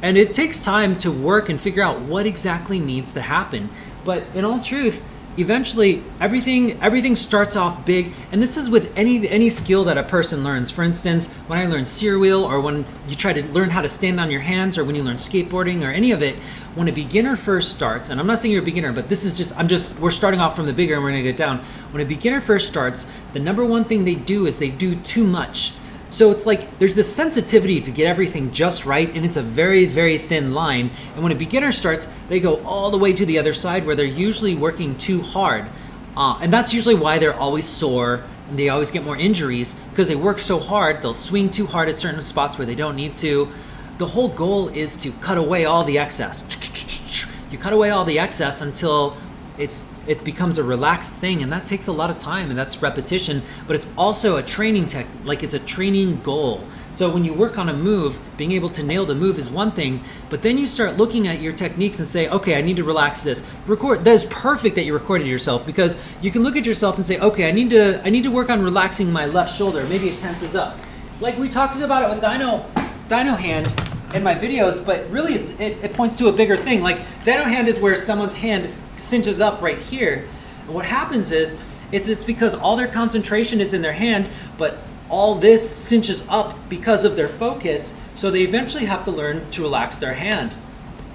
And it takes time to work and figure out what exactly needs to happen. But in all truth, eventually everything starts off big. And this is with any skill that a person learns. For instance, when I learned steer wheel, or when you try to learn how to stand on your hands, or when you learn skateboarding, or any of it, when a beginner first starts, and I'm not saying you're a beginner, but this is just, we're starting off from the bigger and we're gonna get down. When a beginner first starts, the number one thing they do is they do too much. So it's like there's this sensitivity to get everything just right, and it's a very, very thin line. And when a beginner starts, they go all the way to the other side, where they're usually working too hard. And that's usually why they're always sore, and they always get more injuries, because they work so hard. They'll swing too hard at certain spots where they don't need to. The whole goal is to cut away all the excess. You cut away all the excess until it becomes a relaxed thing, and that takes a lot of time, and that's repetition. But it's also a training it's a training goal. So when you work on a move, being able to nail the move is one thing, but then you start looking at your techniques and say, okay, I need to relax this. Record. That is perfect that you recorded yourself, because you can look at yourself and say, okay, I need to work on relaxing my left shoulder. Maybe it tenses up. Like we talked about it with Dino Hand in my videos, but really it points to a bigger thing. Like Dino Hand is where someone's hand cinches up right here. And what happens is, it's because all their concentration is in their hand, but all this cinches up because of their focus, so they eventually have to learn to relax their hand,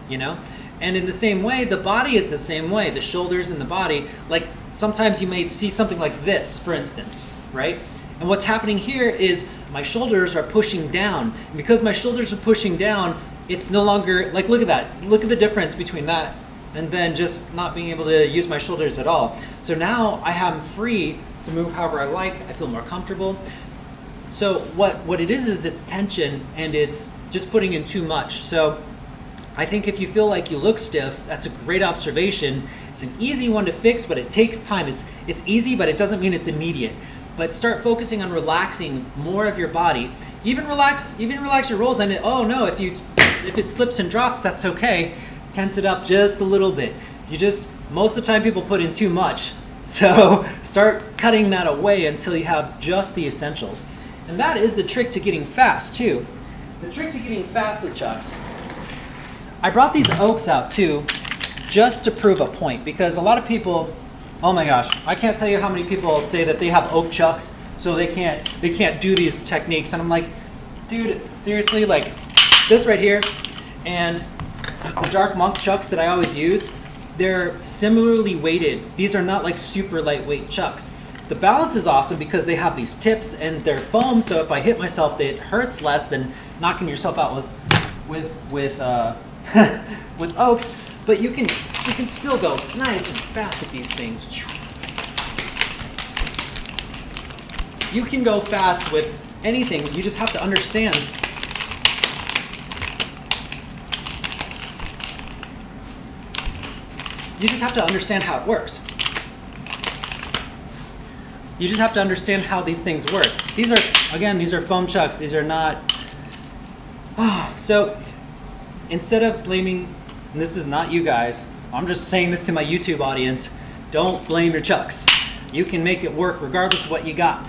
you know? And in the same way, the body is the same way, the shoulders and the body. Like sometimes you may see something like this, for instance, right? And what's happening here is my shoulders are pushing down. And because my shoulders are pushing down, it's no longer, like, look at that. Look at the difference between that and then just not being able to use my shoulders at all. So now I am free to move however I like. I feel more comfortable. So what it is it's tension, and it's just putting in too much. So I think if you feel like you look stiff, that's a great observation. It's an easy one to fix, but it takes time. It's easy, but it doesn't mean it's immediate. But start focusing on relaxing more of your body. Even relax your rolls, and oh no, if it slips and drops, that's okay. Tense it up just a little bit. Most of the time people put in too much. So start cutting that away until you have just the essentials. And that is the trick to getting fast too. The trick to getting fast with chucks. I brought these oaks out too, just to prove a point, because a lot of people, oh my gosh, I can't tell you how many people say that they have oak chucks, so they can't do these techniques. And I'm like, dude, seriously, like this right here, and the dark monk chucks that I always use, they're similarly weighted. These are not like super lightweight chucks. The balance is awesome because they have these tips and they're foam, so if I hit myself, it hurts less than knocking yourself out with with oaks. But you can still go nice and fast with these things. You can go fast with anything. You just have to understand. You just have to understand how it works. You just have to understand how these things work. These are foam chucks. These are not. So instead of blaming, and this is not you guys, I'm just saying this to my YouTube audience, don't blame your chucks. You can make it work regardless of what you got.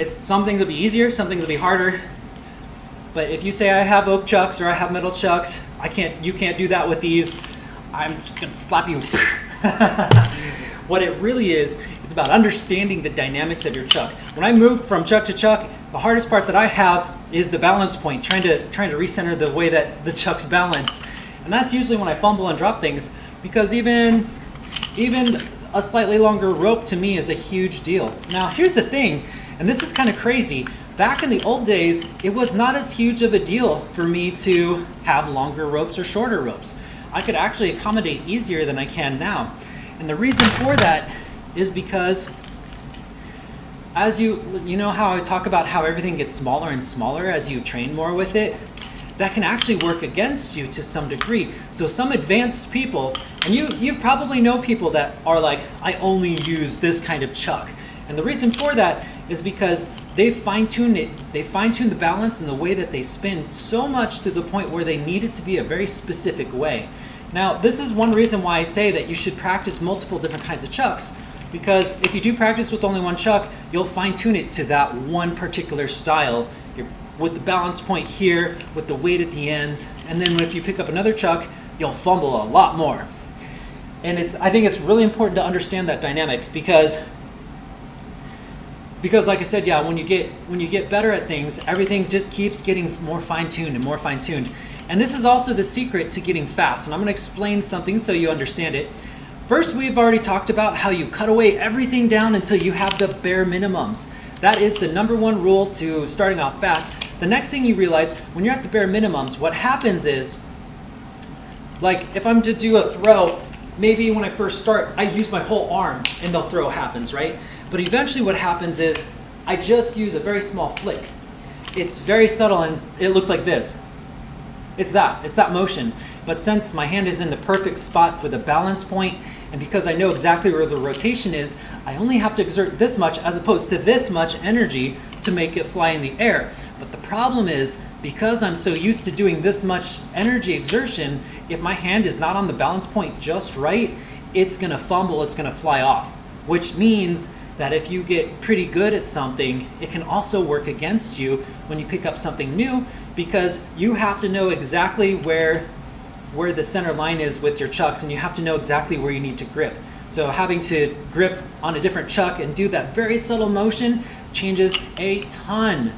Some things will be easier, some things will be harder. But if you say I have oak chucks or I have metal chucks, you can't do that with these. I'm just gonna slap you. What it really is, it's about understanding the dynamics of your chuck. When I move from chuck to chuck, the hardest part that I have is the balance point, trying to recenter the way that the chucks balance. And that's usually when I fumble and drop things, because even a slightly longer rope to me is a huge deal. Now here's the thing, and this is kind of crazy. Back in the old days, it was not as huge of a deal for me to have longer ropes or shorter ropes. I could actually accommodate easier than I can now. And the reason for that is because as you know how I talk about how everything gets smaller and smaller as you train more with it, that can actually work against you to some degree. So some advanced people, and you probably know people that are like, I only use this kind of chuck. And the reason for that is because they fine-tune it. They fine-tune the balance and the way that they spin so much to the point where they need it to be a very specific way. Now, this is one reason why I say that you should practice multiple different kinds of chucks, because if you do practice with only one chuck, you'll fine-tune it to that one particular style. With the balance point here, with the weight at the ends, and then if you pick up another chuck, you'll fumble a lot more. And I think it's really important to understand that dynamic, because like I said, yeah, when you get better at things, everything just keeps getting more fine-tuned and more fine-tuned. And this is also the secret to getting fast, and I'm going to explain something so you understand it. First, we've already talked about how you cut away everything down until you have the bare minimums. That is the number one rule to starting off fast. The next thing you realize, when you're at the bare minimums, what happens is, like if I'm to do a throw, maybe when I first start, I use my whole arm and the throw happens, right? But eventually what happens is, I just use a very small flick. It's very subtle and it looks like this. It's that motion. But since my hand is in the perfect spot for the balance point, and because I know exactly where the rotation is, I only have to exert this much as opposed to this much energy to make it fly in the air. But the problem is, because I'm so used to doing this much energy exertion, if my hand is not on the balance point just right, it's gonna fumble, it's gonna fly off. Which means that if you get pretty good at something, it can also work against you when you pick up something new, because you have to know exactly where the center line is with your chucks, and you have to know exactly where you need to grip. So having to grip on a different chuck and do that very subtle motion changes a ton.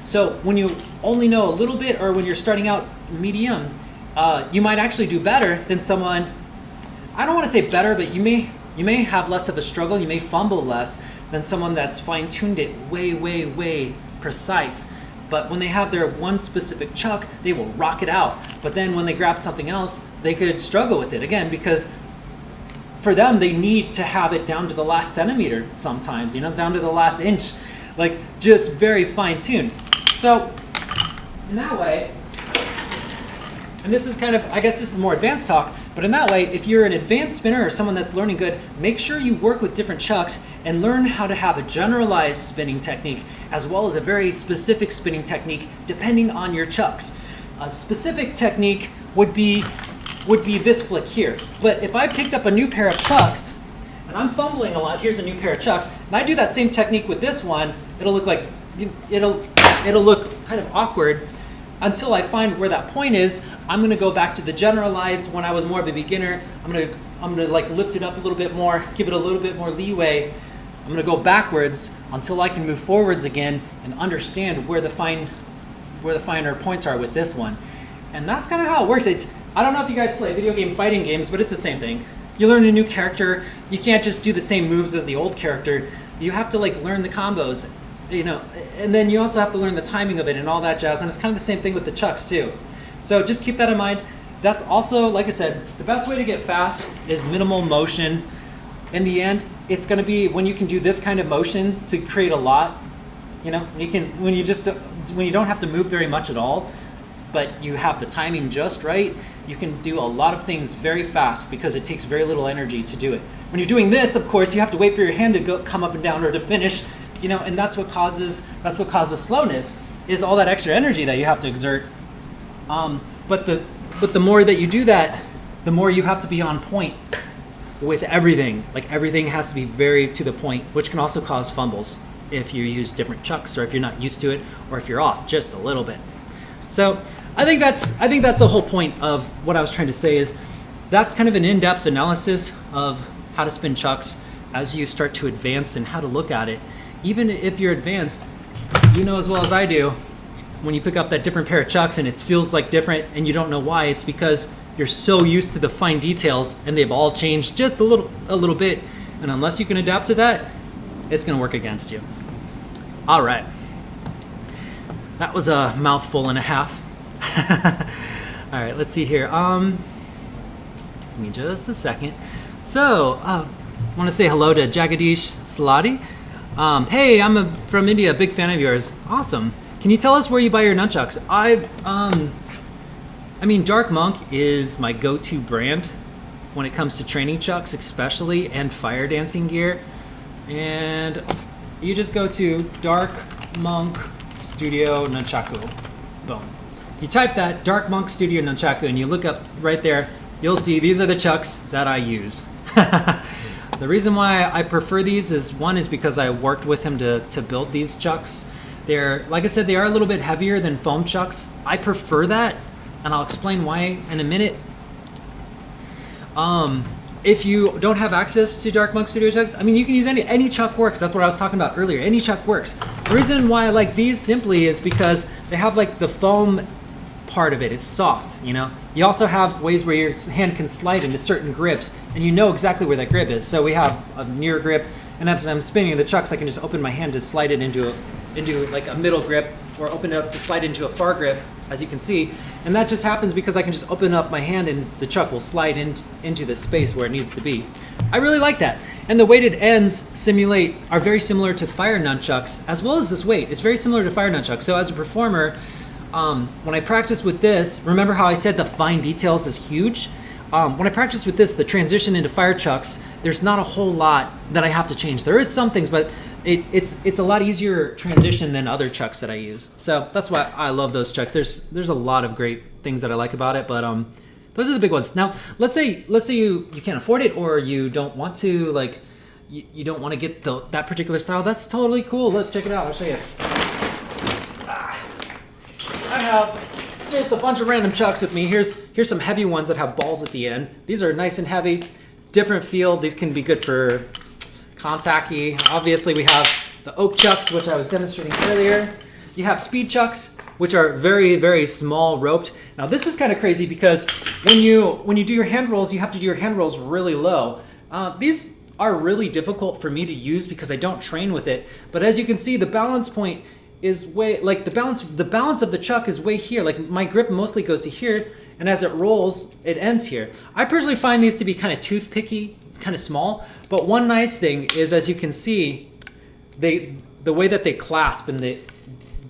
So when you only know a little bit, or when you're starting out medium, you might actually do better than someone, I don't want to say better, but you may have less of a struggle, you may fumble less than someone that's fine-tuned it way precise. But when they have their one specific chuck, they will rock it out. But then when they grab something else, they could struggle with it again, because for them, they need to have it down to the last centimeter sometimes, down to the last inch, like just very fine-tuned. So in that way, And this is kind of, I guess this is more advanced talk, but in that way, if you're an advanced spinner or someone that's learning good, make sure you work with different chucks and learn how to have a generalized spinning technique as well as a very specific spinning technique depending on your chucks. A specific technique would be this flick here. But if I picked up a new pair of chucks, and I'm fumbling a lot, here's a new pair of chucks, and I do that same technique with this one, it'll look like, it'll look kind of awkward until I find where that point is. I'm gonna go back to the generalized when I was more of a beginner. I'm gonna like lift it up a little bit more, give it a little bit more leeway. I'm gonna go backwards until I can move forwards again and understand where the finer points are with this one. And that's kind of how it works. I don't know if you guys play video game fighting games, but it's the same thing. You learn a new character, you can't just do the same moves as the old character. You have to like learn the combos, you know, and then you also have to learn the timing of it and all that jazz. And it's kind of the same thing with the chucks too. So just keep that in mind. That's also, like I said, the best way to get fast is minimal motion. In the end, it's going to be when you can do this kind of motion to create a lot. You know, when you don't have to move very much at all, but you have the timing just right, you can do a lot of things very fast because it takes very little energy to do it. When you're doing this, of course, you have to wait for your hand to come up and down or to finish, you know, and that's what causes slowness, is all that extra energy that you have to exert. But the more that you do that, the more you have to be on point with everything. Like everything has to be very to the point, which can also cause fumbles if you use different chucks or if you're not used to it or if you're off just a little bit. So I think that's the whole point of what I was trying to say, is that's kind of an in-depth analysis of how to spin chucks as you start to advance and how to look at it. Even if you're advanced, you know as well as I do, when you pick up that different pair of chucks and it feels like different and you don't know why, it's because you're so used to the fine details and they've all changed just a little bit. And unless you can adapt to that, it's gonna work against you. All right. That was a mouthful and a half. All right, let's see here. Give me just a second. So, I want to say hello to Jagadish Salati. Hey, I'm from India, big fan of yours. Awesome. Can you tell us where you buy your nunchucks? I mean, Dark Monk is my go-to brand when it comes to training chucks, especially, and fire dancing gear. And you just go to Dark Monk Studio Nunchaku. Boom. You type that, Dark Monk Studio Nunchaku, and you look up right there, you'll see these are the chucks that I use. The reason why I prefer these is, one is because I worked with him to build these chucks. They're, like I said, they are a little bit heavier than foam chucks. I prefer that, and I'll explain why in a minute. If you don't have access to Dark Monk Studio chucks, I mean, you can use any chuck works. That's what I was talking about earlier. Any chuck works. The reason why I like these simply is because they have like the foam part of it. It's soft, you know. You also have ways where your hand can slide into certain grips, and you know exactly where that grip is. So we have a near grip, and as I'm spinning the chucks, I can just open my hand to slide it into like a middle grip, or open it up to slide into a far grip, as you can see. And that just happens because I can just open up my hand and the chuck will slide into the space where it needs to be. I really like that. And the weighted ends are very similar to fire nunchucks, as well as this weight. It's very similar to fire nunchucks. So as a performer, when I practice with this, remember how I said the fine details is huge? When I practice with this, the transition into fire chucks, there's not a whole lot that I have to change. There is some things, but it's a lot easier transition than other chucks that I use. So that's why I love those chucks. There's a lot of great things that I like about it, but those are the big ones. Now, let's say you can't afford it, or you don't want to, like, you don't want to get that particular style. That's totally cool. Let's check it out. I'll show you. I have just a bunch of random chucks with me. Here's some heavy ones that have balls at the end. These are nice and heavy, different feel. These can be good for contact-y. Obviously, we have the oak chucks, which I was demonstrating earlier. You have speed chucks, which are very, very small roped. Now, this is kind of crazy because when you do your hand rolls, you have to do your hand rolls really low. These are really difficult for me to use because I don't train with it. But as you can see, the balance point is way, like the balance of the chuck is way here. Like my grip mostly goes to here, and as it rolls, it ends here. I personally find these to be kind of toothpicky, kind of small. But one nice thing is, as you can see, the way that they clasp and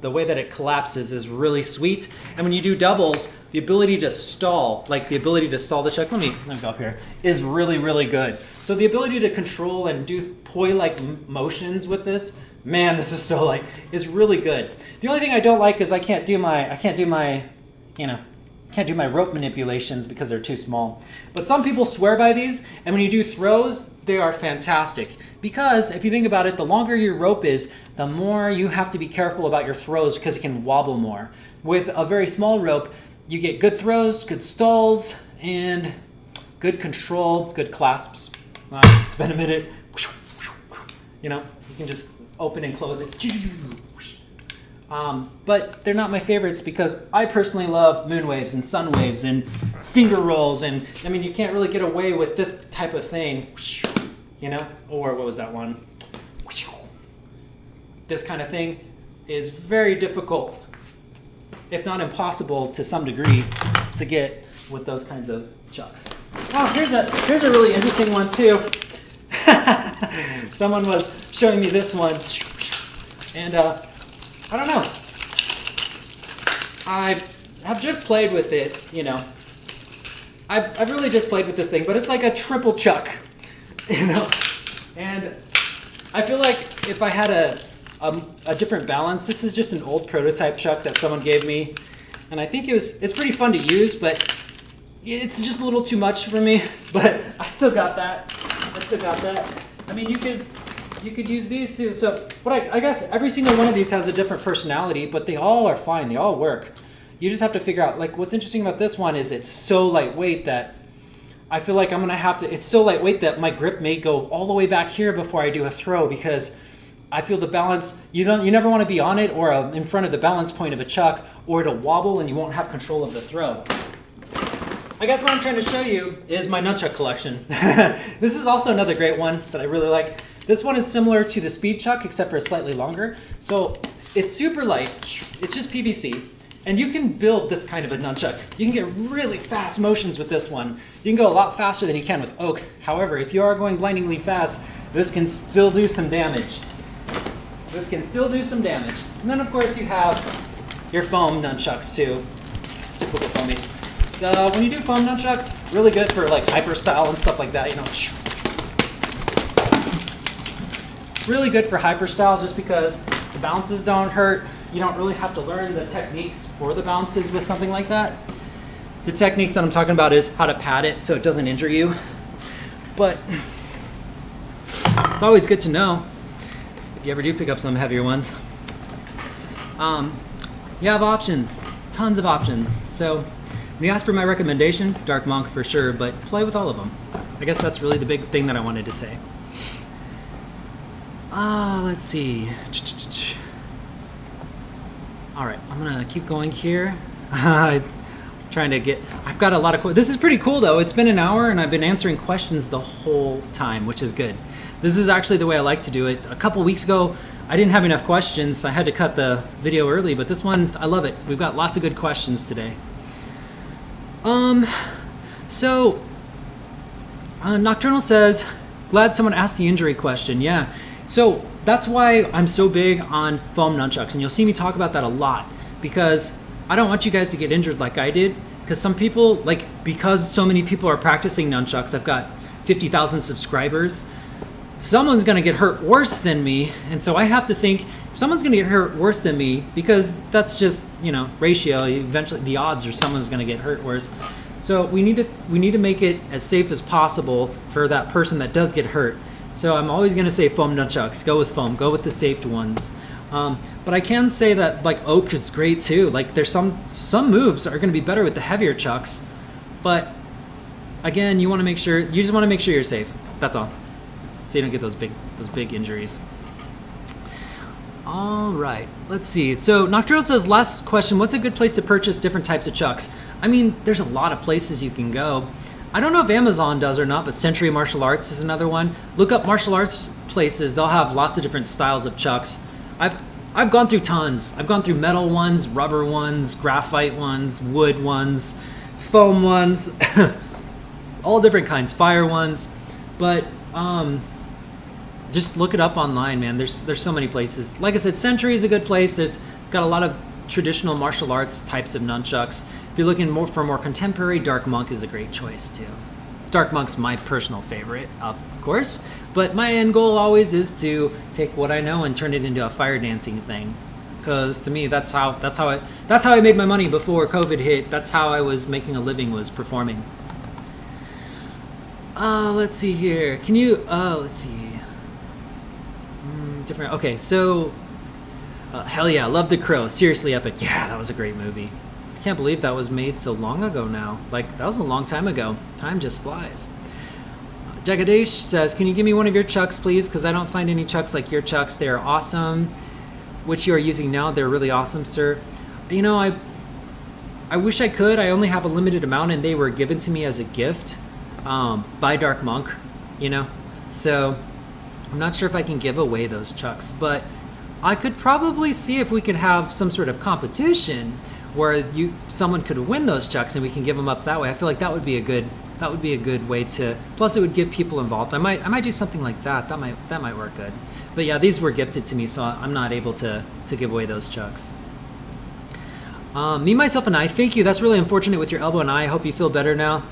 the way that it collapses is really sweet. And when you do doubles, the ability to stall, like the ability to stall the chuck, let me go up here, is really, really good. So the ability to control and do poi-like motions with this, man, this is so light, is really good. The only thing I don't like is I can't do my rope manipulations because they're too small. But some people swear by these, and when you do throws, they are fantastic. Because if you think about it, the longer your rope is, the more you have to be careful about your throws because it can wobble more. With a very small rope, you get good throws, good stalls, and good control, good clasps. It's been a minute. You know, you can just open and close it. But they're not my favorites because I personally love moon waves and sun waves and finger rolls, and I mean, you can't really get away with this type of thing, you know? Or what was that one? This kind of thing is very difficult, if not impossible to some degree, to get with those kinds of chucks. Oh, here's a really interesting one too. Someone was showing me this one, and I don't know. I have just played with it, you know. I've really just played with this thing, but it's like a triple chuck, you know. And I feel like if I had a different balance, this is just an old prototype chuck that someone gave me, and I think it's pretty fun to use, but it's just a little too much for me. But I still got that. I mean, you could use these too. So, but I guess every single one of these has a different personality, but they all are fine. They all work. You just have to figure out, like, what's interesting about this one is it's so lightweight that I feel like I'm gonna have to, it's so lightweight that my grip may go all the way back here before I do a throw, because I feel the balance, you never want to be on it or in front of the balance point of a chuck, or it'll wobble and you won't have control of the throw. I guess what I'm trying to show you is my nunchuck collection. This is also another great one that I really like. This one is similar to the speed chuck, except for it's slightly longer. So it's super light, it's just PVC, and you can build this kind of a nunchuck. You can get really fast motions with this one. You can go a lot faster than you can with oak. However, if you are going blindingly fast, this can still do some damage. And then of course you have your foam nunchucks too, typical foamies. When you do foam nunchucks, really good for like hyper style and stuff like that, you know. Really good for hyper style just because the bounces don't hurt. You don't really have to learn the techniques for the bounces with something like that. The techniques that I'm talking about is how to pad it so it doesn't injure you. But it's always good to know if you ever do pick up some heavier ones. You have options, tons of options. So when you ask for my recommendation, Dark Monk for sure, but play with all of them. I guess that's really the big thing that I wanted to say. Let's see. All right, I'm gonna keep going here. I've got a lot of, this is pretty cool though. It's been an hour and I've been answering questions the whole time, which is good. This is actually the way I like to do it. A couple weeks ago, I didn't have enough questions, so I had to cut the video early, but this one, I love it. We've got lots of good questions today. Nocturnal says, glad someone asked the injury question. Yeah, so that's why I'm so big on foam nunchucks, and you'll see me talk about that a lot, because I don't want you guys to get injured like I did, because some people, because so many people are practicing nunchucks, I've got 50,000 subscribers, someone's gonna get hurt worse than me, and so I have to think, if someone's gonna get hurt worse than me, because that's just, ratio, eventually the odds are someone's gonna get hurt worse. So we need to make it as safe as possible for that person that does get hurt. So I'm always gonna say foam nunchucks, go with foam, go with the safe ones. But I can say that oak is great too. There's some moves are gonna be better with the heavier chucks, but again, you just wanna make sure you're safe, that's all. So you don't get those big injuries. All right, let's see. So Nocturnal says, last question, what's a good place to purchase different types of chucks? I mean, there's a lot of places you can go. I don't know if Amazon does or not, but Century Martial Arts is another one. Look up martial arts places. They'll have lots of different styles of chucks. I've gone through tons. I've gone through metal ones, rubber ones, graphite ones, wood ones, foam ones, all different kinds, fire ones. But just look it up online, man. There's so many places. Like I said, Century is a good place. There's Got a lot of traditional martial arts types of nunchucks. If you're looking more for more contemporary, Dark Monk is a great choice too. Dark Monk's my personal favorite, of course, but my end goal always is to take what I know and turn it into a fire dancing thing. Because to me, that's how I made my money before COVID hit. That's how I was making a living, was performing. Let's see here. Can you? Let's see. Different. Okay, so hell yeah, love The Crow. Seriously epic. Yeah, that was a great movie. I can't believe that was made so long ago now. Like, that was a long time ago. Time just flies. Jagadish says, can you give me one of your chucks, please? Because I don't find any chucks like your chucks. They are awesome. Which you are using now. They're really awesome, sir. You know, I wish I could. I only have a limited amount, and they were given to me as a gift by Dark Monk, you know? So I'm not sure if I can give away those chucks, but I could probably see if we could have some sort of competition where someone could win those chucks and we can give them up that way. I feel like that would be a good way to. Plus, it would get people involved. I might do something like that. That might work good. But yeah, these were gifted to me, so I'm not able to give away those chucks. Me, myself, and I. Thank you. That's really unfortunate with your elbow and eye. I hope you feel better now.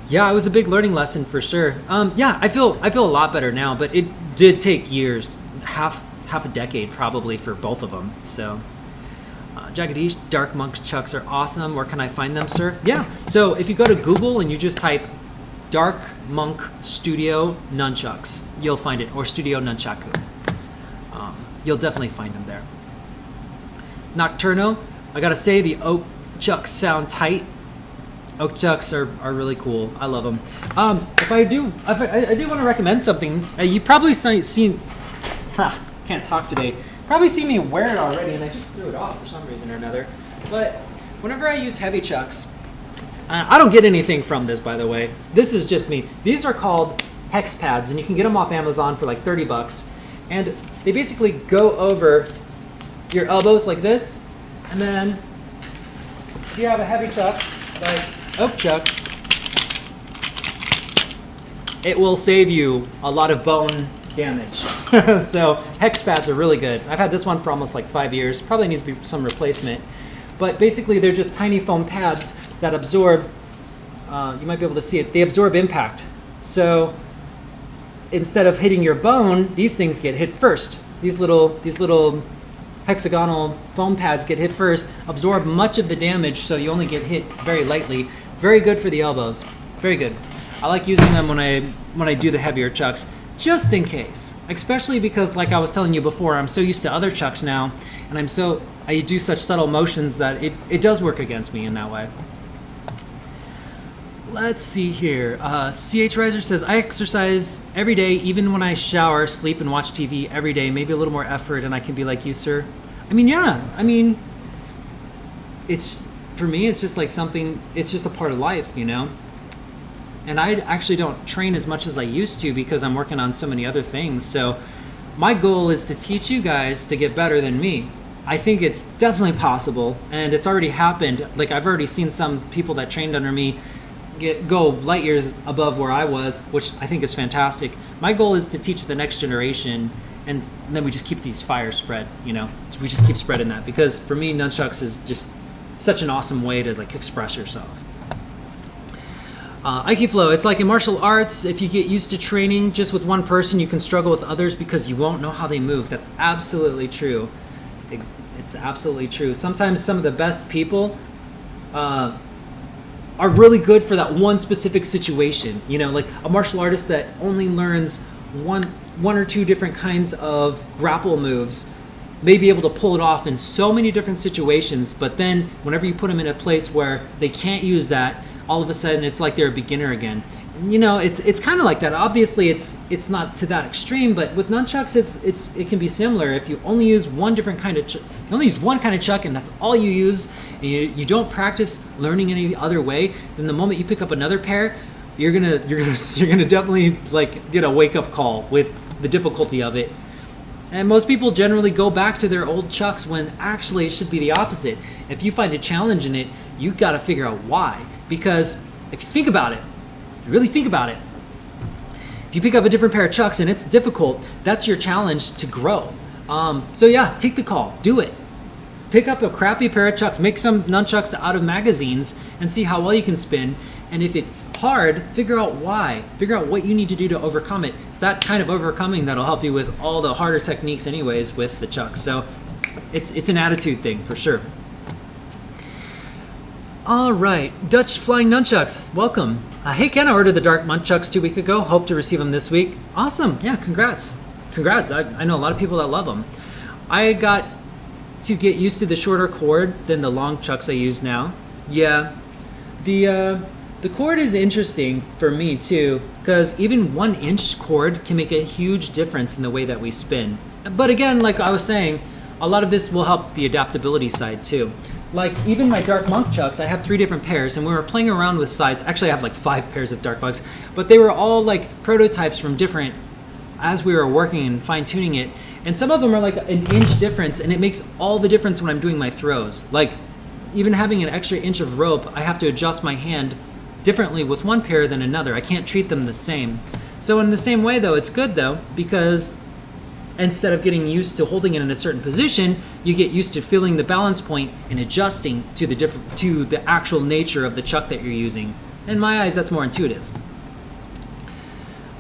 Yeah, it was a big learning lesson for sure. Yeah, I feel a lot better now, but it did take years, half a decade probably for both of them. So. Jagadish, Dark Monk's chucks are awesome. Where can I find them, sir? Yeah, so if you go to Google and you just type Dark Monk Studio Nunchucks, you'll find it, or Studio Nunchaku. You'll definitely find them there. Nocturno, I gotta say the oak chucks sound tight. Oak chucks are really cool. I love them. I do want to recommend something. You probably seen. Can't talk today. Probably seen me wear it already, and I just threw it off for some reason or another. But whenever I use heavy chucks, I don't get anything from this, by the way. This is just me. These are called hex pads, and you can get them off Amazon for like $30. And they basically go over your elbows like this, and then if you have a heavy chuck, like oak chucks, it will save you a lot of bone damage. So hex pads are really good. I've had this one for almost like 5 years. Probably needs to be some replacement. But basically they're just tiny foam pads that absorb, you might be able to see it, they absorb impact. So instead of hitting your bone, these things get hit first. These little hexagonal foam pads get hit first, absorb much of the damage, so you only get hit very lightly. Very good for the elbows. Very good. I like using them when I do the heavier chucks, just in case. Especially because, like I was telling you before, I'm so used to other chucks now, and I do such subtle motions that it does work against me in that way. Let's see here. CH Riser says, I exercise every day, even when I shower, sleep, and watch TV every day. Maybe a little more effort, and I can be like you, sir. I mean, yeah. I mean, for me, it's just like something. It's just a part of life, you know. And I actually don't train as much as I used to because I'm working on so many other things. So my goal is to teach you guys to get better than me. I think it's definitely possible, and it's already happened. Like, I've already seen some people that trained under me go light years above where I was, which I think is fantastic. My goal is to teach the next generation, and then we just keep these fires spread, you know. We just keep spreading that, because for me, nunchucks is just such an awesome way to like express yourself. Aikiflow, it's like in martial arts, if you get used to training just with one person, you can struggle with others because you won't know how they move. That's absolutely true. It's absolutely true. Sometimes some of the best people are really good for that one specific situation. You know, like a martial artist that only learns one or two different kinds of grapple moves may be able to pull it off in so many different situations, but then whenever you put them in a place where they can't use that, all of a sudden it's like they're a beginner again. You know, it's kind of like that. Obviously it's not to that extreme, but with nunchucks it can be similar. If you only use one different kind of you only use one kind of chuck and that's all you use, and you don't practice learning any other way, then the moment you pick up another pair, you're gonna definitely like get a wake-up call with the difficulty of it. And most people generally go back to their old chucks when actually it should be the opposite. If you find a challenge in it, you got to figure out why. Because if you think about it, if you really think about it, if you pick up a different pair of chucks and it's difficult, that's your challenge to grow. So yeah, take the call, do it. pick up a crappy pair of chucks, make some nunchucks out of magazines, and see how well you can spin. And if it's hard, figure out why. Figure out what you need to do to overcome it. It's that kind of overcoming that'll help you with all the harder techniques anyways with the chucks. So it's an attitude thing for sure. All right, Dutch Flying Nunchucks, welcome. Hey Ken, I ordered the dark nunchucks 2 weeks ago. Hope to receive them this week. Awesome, yeah, congrats. Congrats, I know a lot of people that love them. I got to get used to the shorter cord than the long chucks I use now. Yeah, the cord is interesting for me too, because even 1 inch cord can make a huge difference in the way that we spin. But again, like I was saying, a lot of this will help the adaptability side too. Like even my dark monk chucks, I have 3 different pairs, and we were playing around with sides. Actually, I have like 5 pairs of dark monks, but they were all like prototypes from different, as we were working and fine tuning it. And some of them are like an inch difference, and it makes all the difference when I'm doing my throws. Like even having an extra inch of rope, I have to adjust my hand differently with one pair than another. I can't treat them the same. So in the same way though, it's good though, because instead of getting used to holding it in a certain position, you get used to feeling the balance point and adjusting to the actual nature of the chuck that you're using. In my eyes, that's more intuitive.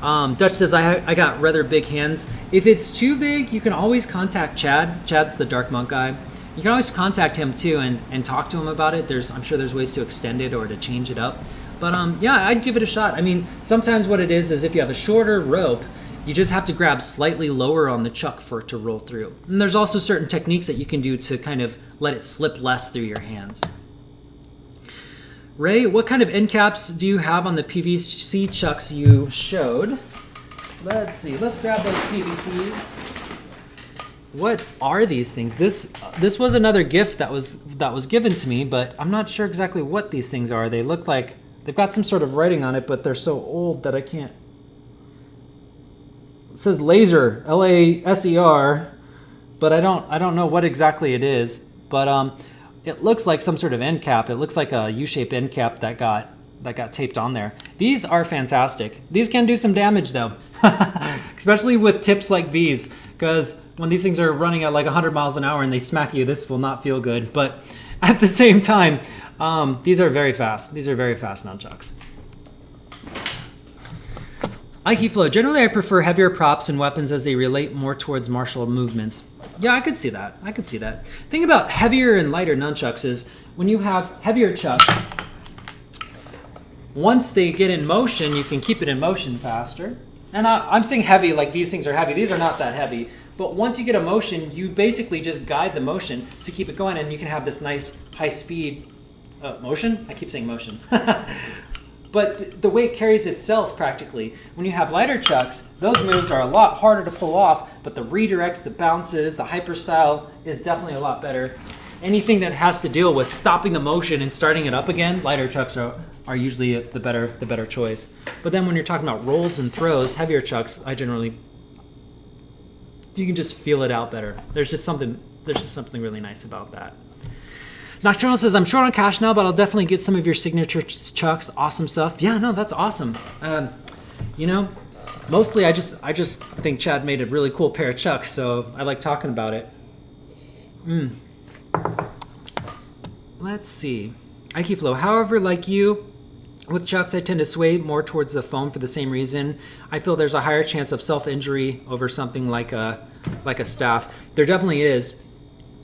Dutch says, I got rather big hands. If it's too big, you can always contact Chad. Chad's the dark monk guy. You can always contact him too and talk to him about it. I'm sure there's ways to extend it or to change it up. But yeah, I'd give it a shot. I mean, sometimes what it is if you have a shorter rope, you just have to grab slightly lower on the chuck for it to roll through. And there's also certain techniques that you can do to kind of let it slip less through your hands. Ray, what kind of end caps do you have on the PVC chucks you showed? Let's see, let's grab those PVCs. What are these things? This was another gift that was given to me, but I'm not sure exactly what these things are. They look like they've got some sort of writing on it, but they're so old that I can't. It says laser, L-A-S-E-R, but I don't know what exactly it is. But it looks like some sort of end cap. It looks like a U-shaped end cap that got taped on there. These are fantastic. These can do some damage though, especially with tips like these, because when these things are running at like 100 miles an hour and they smack you, this will not feel good. But at the same time, these are very fast. These are very fast nunchucks. Aikiflow, generally I prefer heavier props and weapons as they relate more towards martial movements. Yeah, I could see that. I could see that. Thing about heavier and lighter nunchucks is when you have heavier chucks, once they get in motion, you can keep it in motion faster. And I'm saying heavy like these things are heavy. These are not that heavy. But once you get a motion, you basically just guide the motion to keep it going, and you can have this nice high speed motion. I keep saying motion. But the weight carries itself practically. When you have lighter chucks, those moves are a lot harder to pull off, but the redirects, the bounces, the hyper style is definitely a lot better. Anything that has to deal with stopping the motion and starting it up again, lighter chucks are usually the better choice. But then when you're talking about rolls and throws, heavier chucks, you can just feel it out better. There's just something really nice about that. Nocturnal says, I'm short on cash now, but I'll definitely get some of your signature chucks. Awesome stuff. Yeah, no, that's awesome. You know, mostly I just think Chad made a really cool pair of chucks, so I like talking about it. Let's see. Aikiflow, however, like you, with chucks, I tend to sway more towards the foam for the same reason. I feel there's a higher chance of self-injury over something like a staff. There definitely is.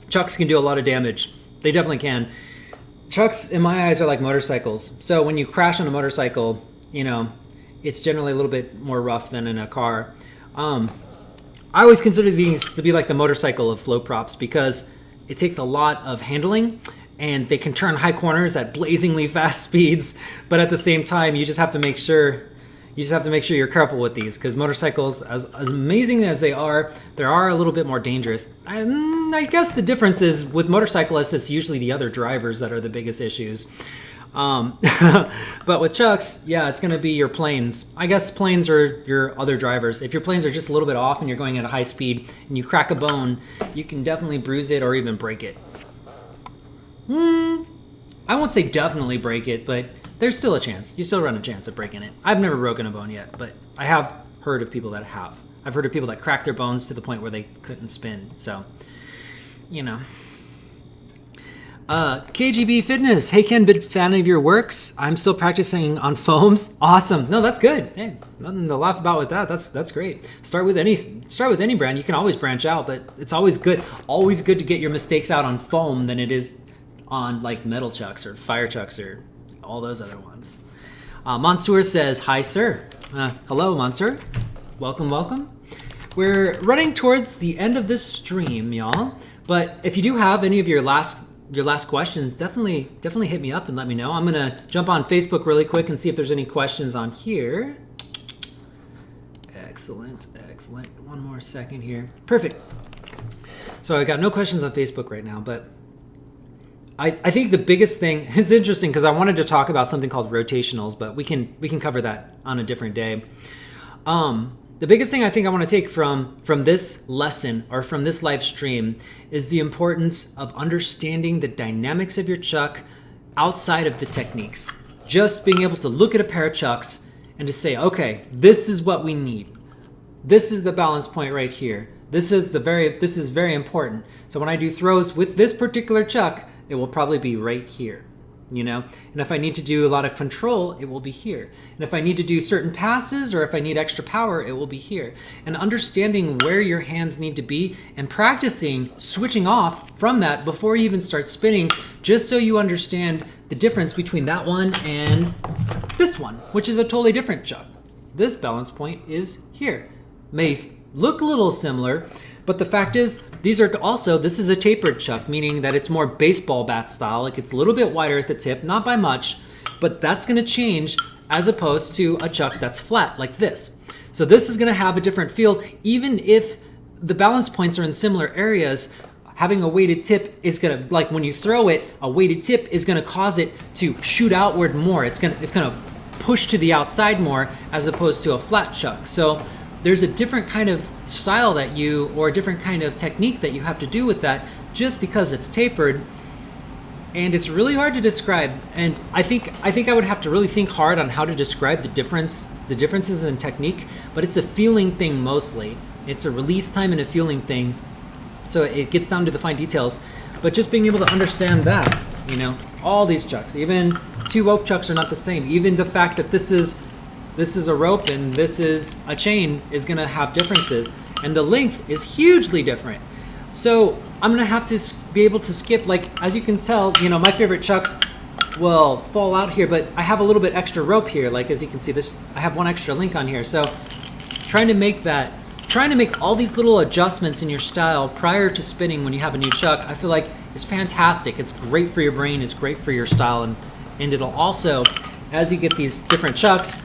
Chucks can do a lot of damage. They definitely can. Chucks, in my eyes, are like motorcycles. So when you crash on a motorcycle, you know, it's generally a little bit more rough than in a car. I always consider these to be like the motorcycle of flow props because it takes a lot of handling and they can turn high corners at blazingly fast speeds. But at the same time, you just have to make sure you're careful with these because motorcycles, as amazing as they are a little bit more dangerous. And I guess the difference is with motorcyclists, it's usually the other drivers that are the biggest issues. But with chucks, yeah, it's going to be your planes. I guess planes are your other drivers. If your planes are just a little bit off and you're going at a high speed and you crack a bone, you can definitely bruise it or even break it. I won't say definitely break it, but there's still a chance. You still run a chance of breaking it. I've never broken a bone yet, but I have heard of people that have. I've heard of people that cracked their bones to the point where they couldn't spin. So, you know. KGB Fitness. Hey Ken, big fan of your works. I'm still practicing on foams. Awesome. No, that's good. Hey, nothing to laugh about with that. That's great. Start with any brand. You can always branch out, but it's always good to get your mistakes out on foam than it is on like metal chucks or fire chucks or all those other ones. Mansoor says, hi sir. Hello Mansoor. Welcome. We're running towards the end of this stream, y'all. But if you do have any of your last questions, definitely hit me up and let me know. I'm gonna jump on Facebook really quick and see if there's any questions on here. Excellent. One more second here. Perfect. So I got no questions on Facebook right now, but I think the biggest thing, it's interesting because I wanted to talk about something called rotationals, but we can cover that on a different day. The biggest thing I think I want to take from this lesson or from this live stream is the importance of understanding the dynamics of your chuck outside of the techniques. Just being able to look at a pair of chucks and to say, okay, this is what we need. This is the balance point right here. This is very important. So when I do throws with this particular chuck, it will probably be right here. And if I need to do a lot of control, it will be here. And if I need to do certain passes or if I need extra power, it will be here. And understanding where your hands need to be and practicing switching off from that before you even start spinning, just so you understand the difference between that one and this one, which is a totally different chuck. This balance point is here. May look a little similar, but the fact is, this is a tapered chuck, meaning that it's more baseball bat style. Like it's a little bit wider at the tip, not by much, but that's gonna change as opposed to a chuck that's flat like this. So this is gonna have a different feel, even if the balance points are in similar areas. Having a weighted tip is gonna, like when you throw it, a weighted tip is gonna cause it to shoot outward more. It's gonna push to the outside more as opposed to a flat chuck. So there's a different kind of style or a different kind of technique that you have to do with that just because it's tapered, and it's really hard to describe. And I think I would have to really think hard on how to describe the differences in technique, but it's a feeling thing mostly. It's a release time and a feeling thing. So it gets down to the fine details, but just being able to understand that, all these chucks, even two rope chucks are not the same. Even the fact that this is a rope and this is a chain is gonna have differences, and the length is hugely different. So I'm gonna have to be able to skip, like as you can tell, my favorite chucks will fall out here, but I have a little bit extra rope here. Like as you can see, I have one extra link on here. So trying to make all these little adjustments in your style prior to spinning when you have a new chuck, I feel like is fantastic. It's great for your brain, it's great for your style, and it'll also, as you get these different chucks,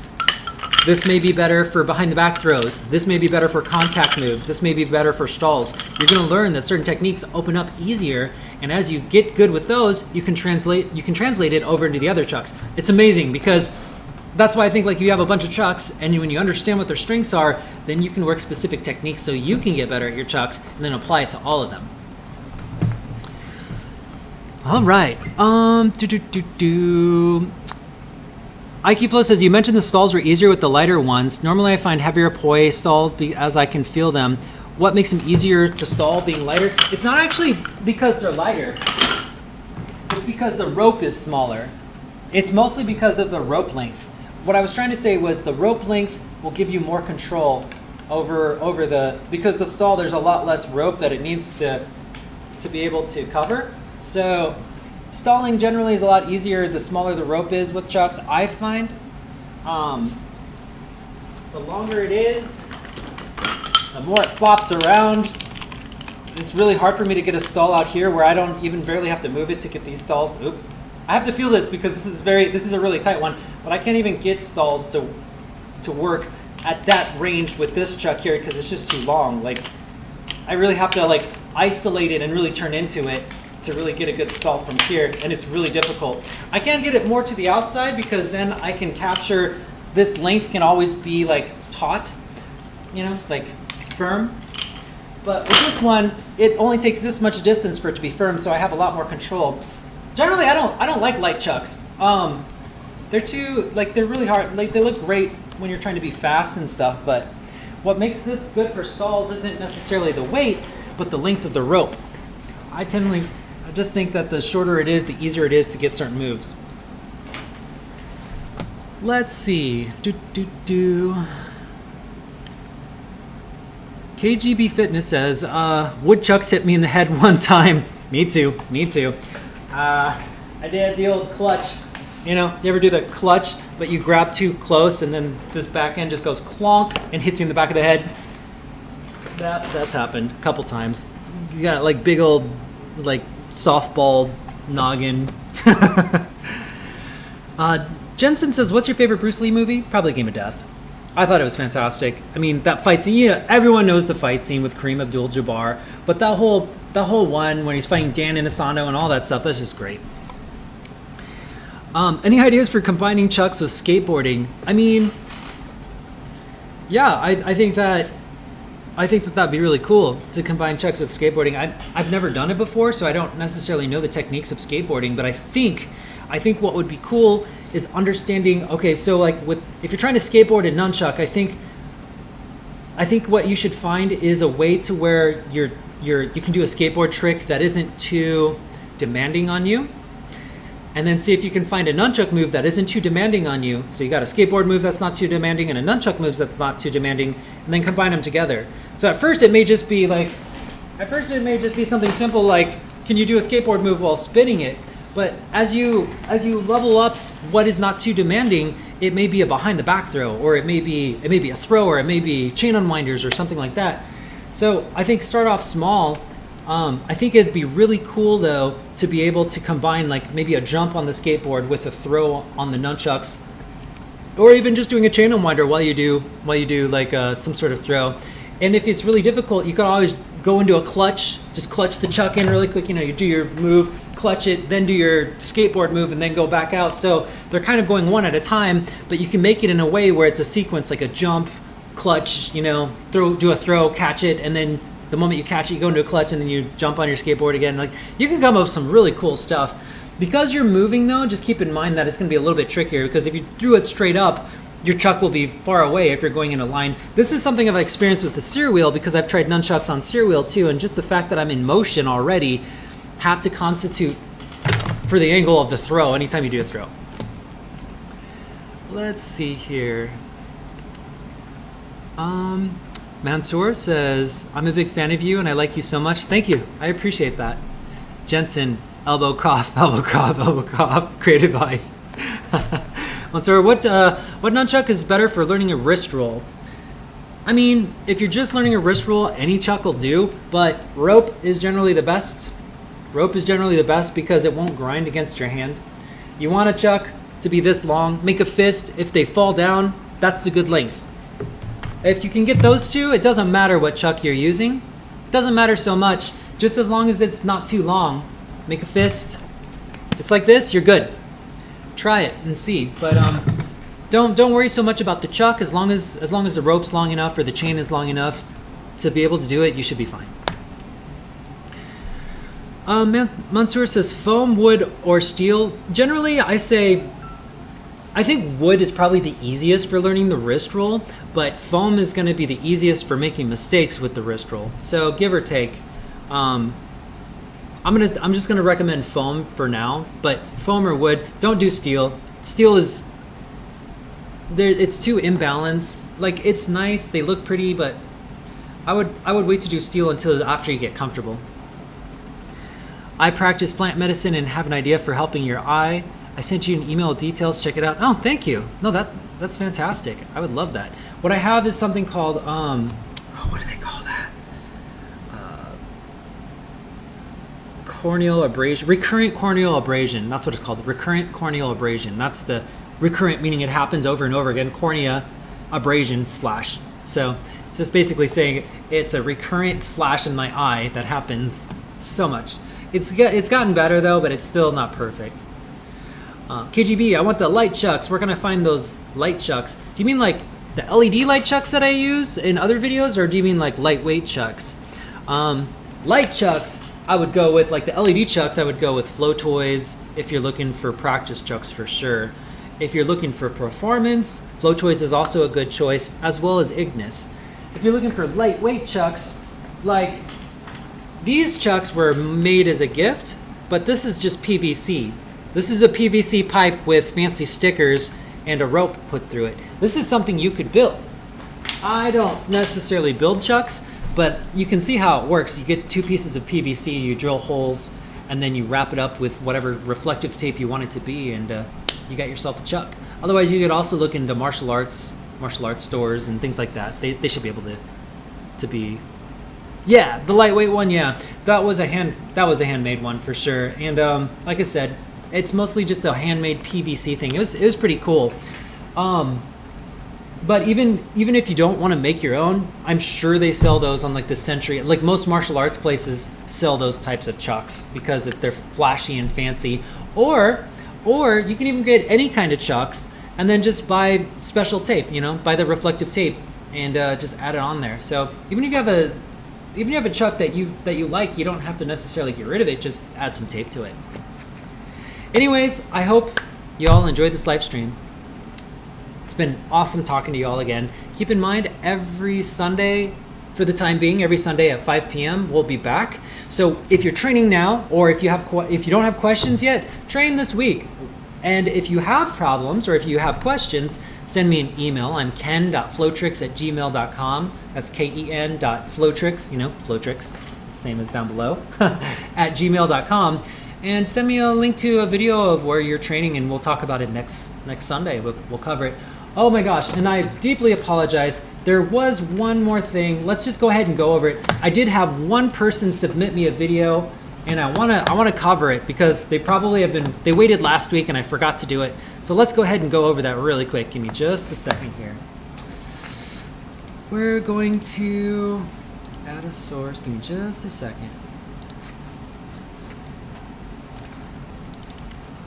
this may be better for behind the back throws. This may be better for contact moves. This may be better for stalls. You're gonna learn that certain techniques open up easier, and as you get good with those, you can translate it over into the other chucks. It's amazing because that's why I think like you have a bunch of chucks, and when you understand what their strengths are, then you can work specific techniques so you can get better at your chucks and then apply it to all of them. All right. Ikeflow says, you mentioned the stalls were easier with the lighter ones. Normally I find heavier poi stalls as I can feel them. What makes them easier to stall being lighter? It's not actually because they're lighter. It's because the rope is smaller. It's mostly because of the rope length. What I was trying to say was the rope length will give you more control because the stall, there's a lot less rope that it needs to be able to cover. So stalling generally is a lot easier the smaller the rope is with chucks, I find. The longer it is, the more it flops around. It's really hard for me to get a stall out here where I don't even barely have to move it to get these stalls. Oop. I have to feel this because this is a really tight one, but I can't even get stalls to work at that range with this chuck here because it's just too long. Like I really have to like isolate it and really turn into it to really get a good stall from here, and it's really difficult. I can't get it more to the outside because then I can capture this length can always be like taut, like firm. But with this one, it only takes this much distance for it to be firm, so I have a lot more control. Generally, I don't like light chucks. They're really hard. Like they look great when you're trying to be fast and stuff, but what makes this good for stalls isn't necessarily the weight, but the length of the rope. I generally just think that the shorter it is, the easier it is to get certain moves. Let's see. KGB Fitness says, woodchucks hit me in the head one time. Me too. I did the old clutch. You know, you ever do the clutch, but you grab too close and then this back end just goes clonk and hits you in the back of the head? That's happened a couple times. You got like big old, like softball noggin. Jensen says, what's your favorite Bruce Lee movie? Probably Game of Death. I thought it was fantastic. I mean, that fight scene, yeah, everyone knows the fight scene with Kareem Abdul-Jabbar, but that whole one when he's fighting Dan Inosanto and all that stuff, that's just great. Any ideas for combining chucks with skateboarding? I mean, yeah, I think that'd be really cool to combine chucks with skateboarding. I've never done it before, so I don't necessarily know the techniques of skateboarding, but I think what would be cool is understanding, okay, so like if you're trying to skateboard a nunchuck, I think what you should find is a way to where you can do a skateboard trick that isn't too demanding on you, and then see if you can find a nunchuck move that isn't too demanding on you. So you got a skateboard move that's not too demanding and a nunchuck move that's not too demanding, and then combine them together. So at first it may just be something simple like, can you do a skateboard move while spinning it? But as you level up what is not too demanding, it may be a behind the back throw, or it may be a throw, or it may be chain unwinders or something like that. So I think start off small. I think it'd be really cool though to be able to combine like maybe a jump on the skateboard with a throw on the nunchucks, or even just doing a chain unwinder while you do like some sort of throw. And if it's really difficult, you can always go into a clutch, just clutch the chuck in really quick. You know, you do your move, clutch it, then do your skateboard move, and then go back out. So they're kind of going one at a time, but you can make it in a way where it's a sequence, like a jump, clutch, you know, do a throw, catch it, and then the moment you catch it, you go into a clutch, and then you jump on your skateboard again. Like, you can come up with some really cool stuff. Because you're moving though, just keep in mind that it's going to be a little bit trickier, because if you threw it straight up, your chuck will be far away if you're going in a line. This is something I've experienced with the steer wheel, because I've tried nunchucks on steer wheel too, and just the fact that I'm in motion already have to constitute for the angle of the throw anytime you do a throw. Let's see here. Mansoor says, I'm a big fan of you and I like you so much. Thank you. I appreciate that. Jensen, elbow cough, elbow cough, elbow cough. Great advice. Mansoor, what nunchuck is better for learning a wrist roll? I mean, if you're just learning a wrist roll, any chuck will do, but rope is generally the best. Rope is generally the best because it won't grind against your hand. You want a chuck to be this long. Make a fist. If they fall down, that's a good length. If you can get those two, it doesn't matter what chuck you're using. It doesn't matter so much, just as long as it's not too long. Make a fist. If it's like this, you're good. Try it and see. But don't worry so much about the chuck. As long as the rope's long enough or the chain is long enough to be able to do it, you should be fine. Mansoor says foam, wood, or steel. Generally, I think wood is probably the easiest for learning the wrist roll, but foam is going to be the easiest for making mistakes with the wrist roll. So give or take. I'm just gonna recommend foam for now, but foam or wood. Don't do steel. Steel is there. It's too imbalanced. Like, it's nice, they look pretty, but I would wait to do steel until after you get comfortable. I practice plant medicine and have an idea for helping your eye. I sent you an email with details. Check it out. Oh, thank you. No, that's fantastic. I would love that. What I have is something called what do they call that? Corneal abrasion, recurrent corneal abrasion. That's what it's called. Recurrent corneal abrasion. That's the recurrent, meaning it happens over and over again. Cornea abrasion slash. So it's just basically saying it's a recurrent slash in my eye that happens so much. It's gotten better though, but it's still not perfect. KGB, I want the light chucks. Where can I find those light chucks? Do you mean like the LED light chucks that I use in other videos, or do you mean like lightweight chucks? Light chucks, I would go with, like the LED chucks, I would go with Flow Toys if you're looking for practice chucks for sure. If you're looking for performance, Flow Toys is also a good choice, as well as Ignis. If you're looking for lightweight chucks, like these chucks were made as a gift, but this is just PVC. This is a PVC pipe with fancy stickers and a rope put through it. This is something you could build. I don't necessarily build chucks, but you can see how it works. You get 2 pieces of PVC, you drill holes, and then you wrap it up with whatever reflective tape you want it to be, and you got yourself a chuck. Otherwise, you could also look into martial arts stores and things like that. They should be able to be. Yeah, the lightweight one. Yeah, that was a handmade one for sure. And like I said, it's mostly just a handmade PVC thing. It was pretty cool. But even if you don't want to make your own, I'm sure they sell those on like the Century. Like most martial arts places sell those types of chucks because they're flashy and fancy. Or you can even get any kind of chucks and then just buy special tape, buy the reflective tape and just add it on there. So even if you have a chuck that you like, you don't have to necessarily get rid of it, just add some tape to it. Anyways, I hope you all enjoyed this live stream. It's been awesome talking to you all again. Keep in mind, every Sunday, for the time being, every Sunday at 5 p.m. we'll be back. So if you're training now, or if you don't have questions yet, train this week. And if you have problems or if you have questions, send me an email. I'm ken.flowtricks@gmail.com. That's ken.flowtricks, flowtricks, same as down below, at gmail.com. And send me a link to a video of where you're training, and we'll talk about it next Sunday. We'll cover it. Oh my gosh, and I deeply apologize. There was one more thing. Let's just go ahead and go over it. I did have one person submit me a video, and I wanna cover it because they waited last week and I forgot to do it. So let's go ahead and go over that really quick. Give me just a second here. We're going to add a source. Give me just a second.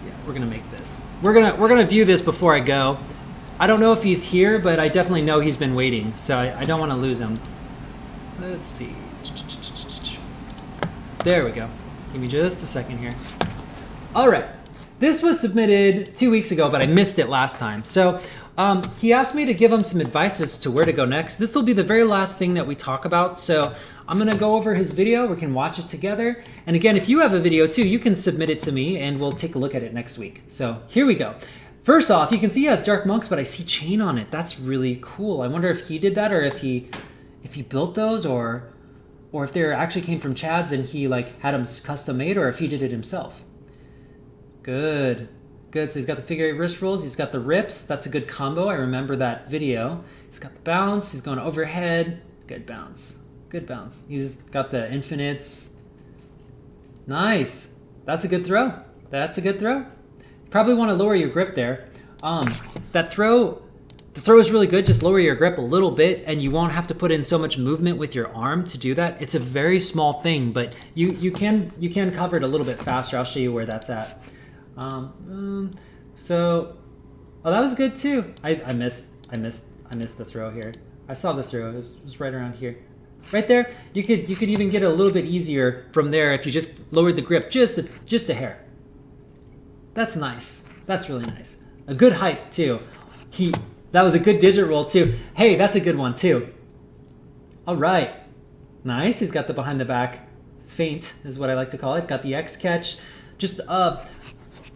Yeah, we're gonna make this. We're gonna view this before I go. I don't know if he's here, but I definitely know he's been waiting, so I don't want to lose him. Let's see. There we go. Give me just a second here. All right. This was submitted 2 weeks ago, but I missed it last time. So he asked me to give him some advice as to where to go next. This will be the very last thing that we talk about. So I'm going to go over his video. We can watch it together. And again, if you have a video too, you can submit it to me and we'll take a look at it next week. So here we go. First off, you can see he has dark monks, but I see chain on it. That's really cool. I wonder if he did that, or if he built those, or if they actually came from Chad's and he like had them custom made, or if he did it himself. Good. So he's got the figure 8 wrist rolls. He's got the rips. That's a good combo. I remember that video. He's got the bounce. He's going overhead. Good bounce. He's got the infinites. Nice. That's a good throw. Probably want to lower your grip there. The throw is really good. Just lower your grip a little bit and you won't have to put in so much movement with your arm to do that. It's a very small thing, but you can cover it a little bit faster. I'll show you where that's at. So that was good too. I missed the throw here. I saw the throw. It was right around here. Right there. You could even get it a little bit easier from there if you just lowered the grip just a hair. That's nice. That's really nice. A good height too. That was a good digit roll too. Hey, that's a good one too. All right. Nice. He's got the behind the back feint is what I like to call it. Got the X catch. Just want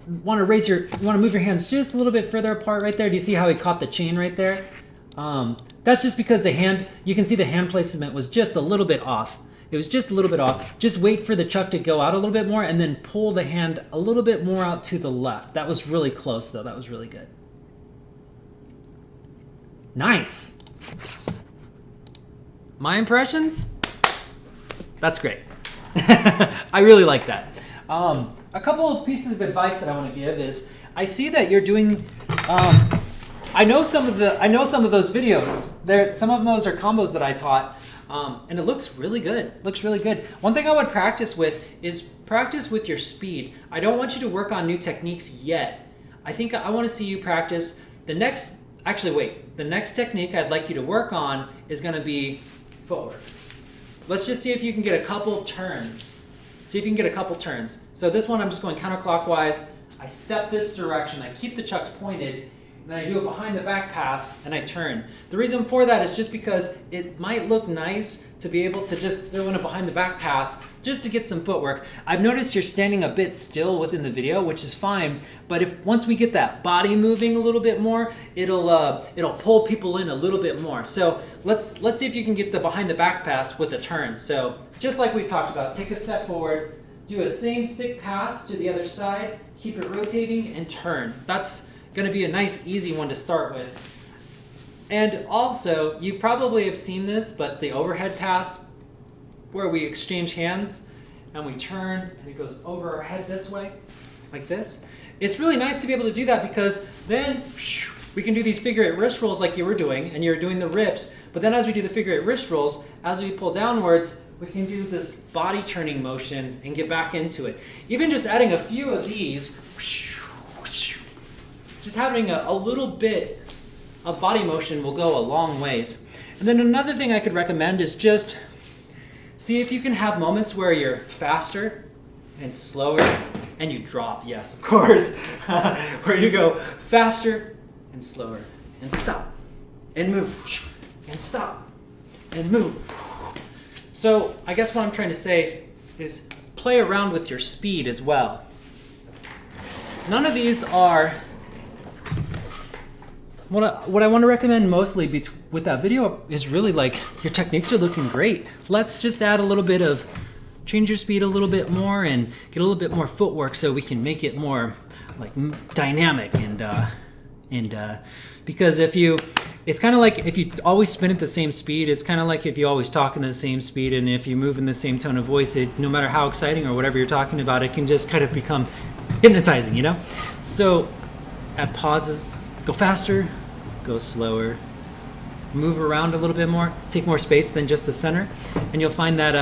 to move your hands just a little bit further apart right there. Do you see how he caught the chain right there? That's just because you can see the hand placement was just a little bit off. It was just a little bit off. Just wait for the chuck to go out a little bit more and then pull the hand a little bit more out to the left. That was really close though. That was really good. Nice. My impressions? That's great. I really like that. A couple of pieces of advice that I want to give is, I see that you're doing, I know some of those videos. Some of those are combos that I taught. And it looks really good. One thing I would practice with is practice with your speed. I don't want you to work on new techniques yet. I want to see you practice the next technique I'd like you to work on is going to be forward. Let's just see if you can get a couple of turns. So this one I'm just going counterclockwise. I step this direction. I keep the chucks pointed. then I do a behind the back pass and I turn. The reason for that is just because it might look nice to be able to just throw in a behind the back pass just to get some footwork. I've noticed you're standing a bit still within the video, which is fine, but if once we get that body moving a little bit more, it'll pull people in a little bit more. So let's see if you can get the behind the back pass with a turn. So just like we talked about, take a step forward, do a same stick pass to the other side, keep it rotating and turn. That's going to be a nice easy one to start with. And also, you probably have seen this, but the overhead pass where we exchange hands and we turn and it goes over our head this way, like this. It's really nice to be able to do that because then we can do these figure eight wrist rolls like you were doing and you're doing the rips, but then as we do the figure eight wrist rolls, as we pull downwards, we can do this body turning motion and get back into it. Even just adding a few of these, just having a little bit of body motion will go a long ways. And then another thing I could recommend is just see if you can have moments where you're faster and slower and you drop, yes, of course. Where you go faster and slower and stop and move and stop and move. So I guess what I'm trying to say is play around with your speed as well. None of these are what I want to recommend mostly with that video is really like your techniques are looking great. Let's just add a little bit of, change your speed a little bit more and get a little bit more footwork so we can make it more like dynamic and because it's kind of like if you always spin at the same speed, it's kind of like if you always talk in the same speed and if you move in the same tone of voice, no matter how exciting or whatever you're talking about, it can just kind of become hypnotizing, you know? So add pauses, go faster, go slower, move around a little bit more, take more space than just the center, and you'll find that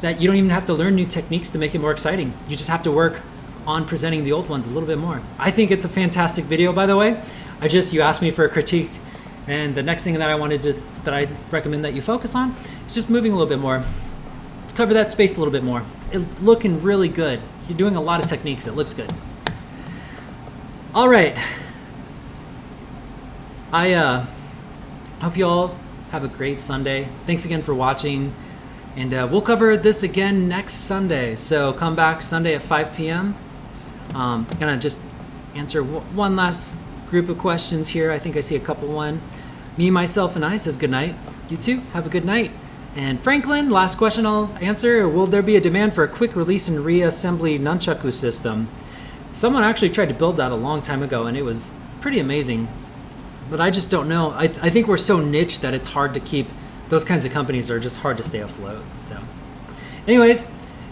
that you don't even have to learn new techniques to make it more exciting. You just have to work on presenting the old ones a little bit more. I think it's a fantastic video, by the way. You asked me for a critique, and the next thing that I recommend that you focus on is just moving a little bit more. Cover that space a little bit more. It's looking really good. You're doing a lot of techniques. It looks good. All right. I hope you all have a great Sunday. Thanks again for watching. And we'll cover this again next Sunday. So come back Sunday at 5 p.m. Gonna just answer one last group of questions here. I think I see a couple. One, me, myself, and I says good night. You too, have a good night. And Franklin, last question I'll answer. Will there be a demand for a quick release and reassembly Nunchaku system? Someone actually tried to build that a long time ago and it was pretty amazing. But I just don't know. I think we're so niche that it's hard to keep, those kinds of companies are just hard to stay afloat. So anyways,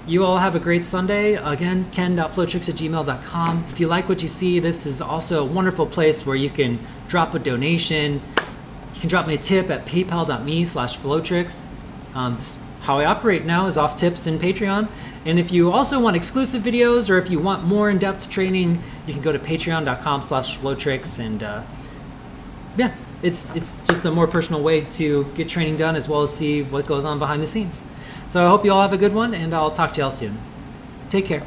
you all have a great Sunday. Again, ken.flowtricks@gmail.com. If you like what you see, this is also a wonderful place where you can drop a donation. You can drop me a tip at paypal.me/flowtricks. How I operate now is off tips and Patreon. And if you also want exclusive videos or if you want more in-depth training, you can go to patreon.com/flowtricks. And yeah, it's just a more personal way to get training done as well as see what goes on behind the scenes. So I hope you all have a good one, and I'll talk to you all soon. Take care.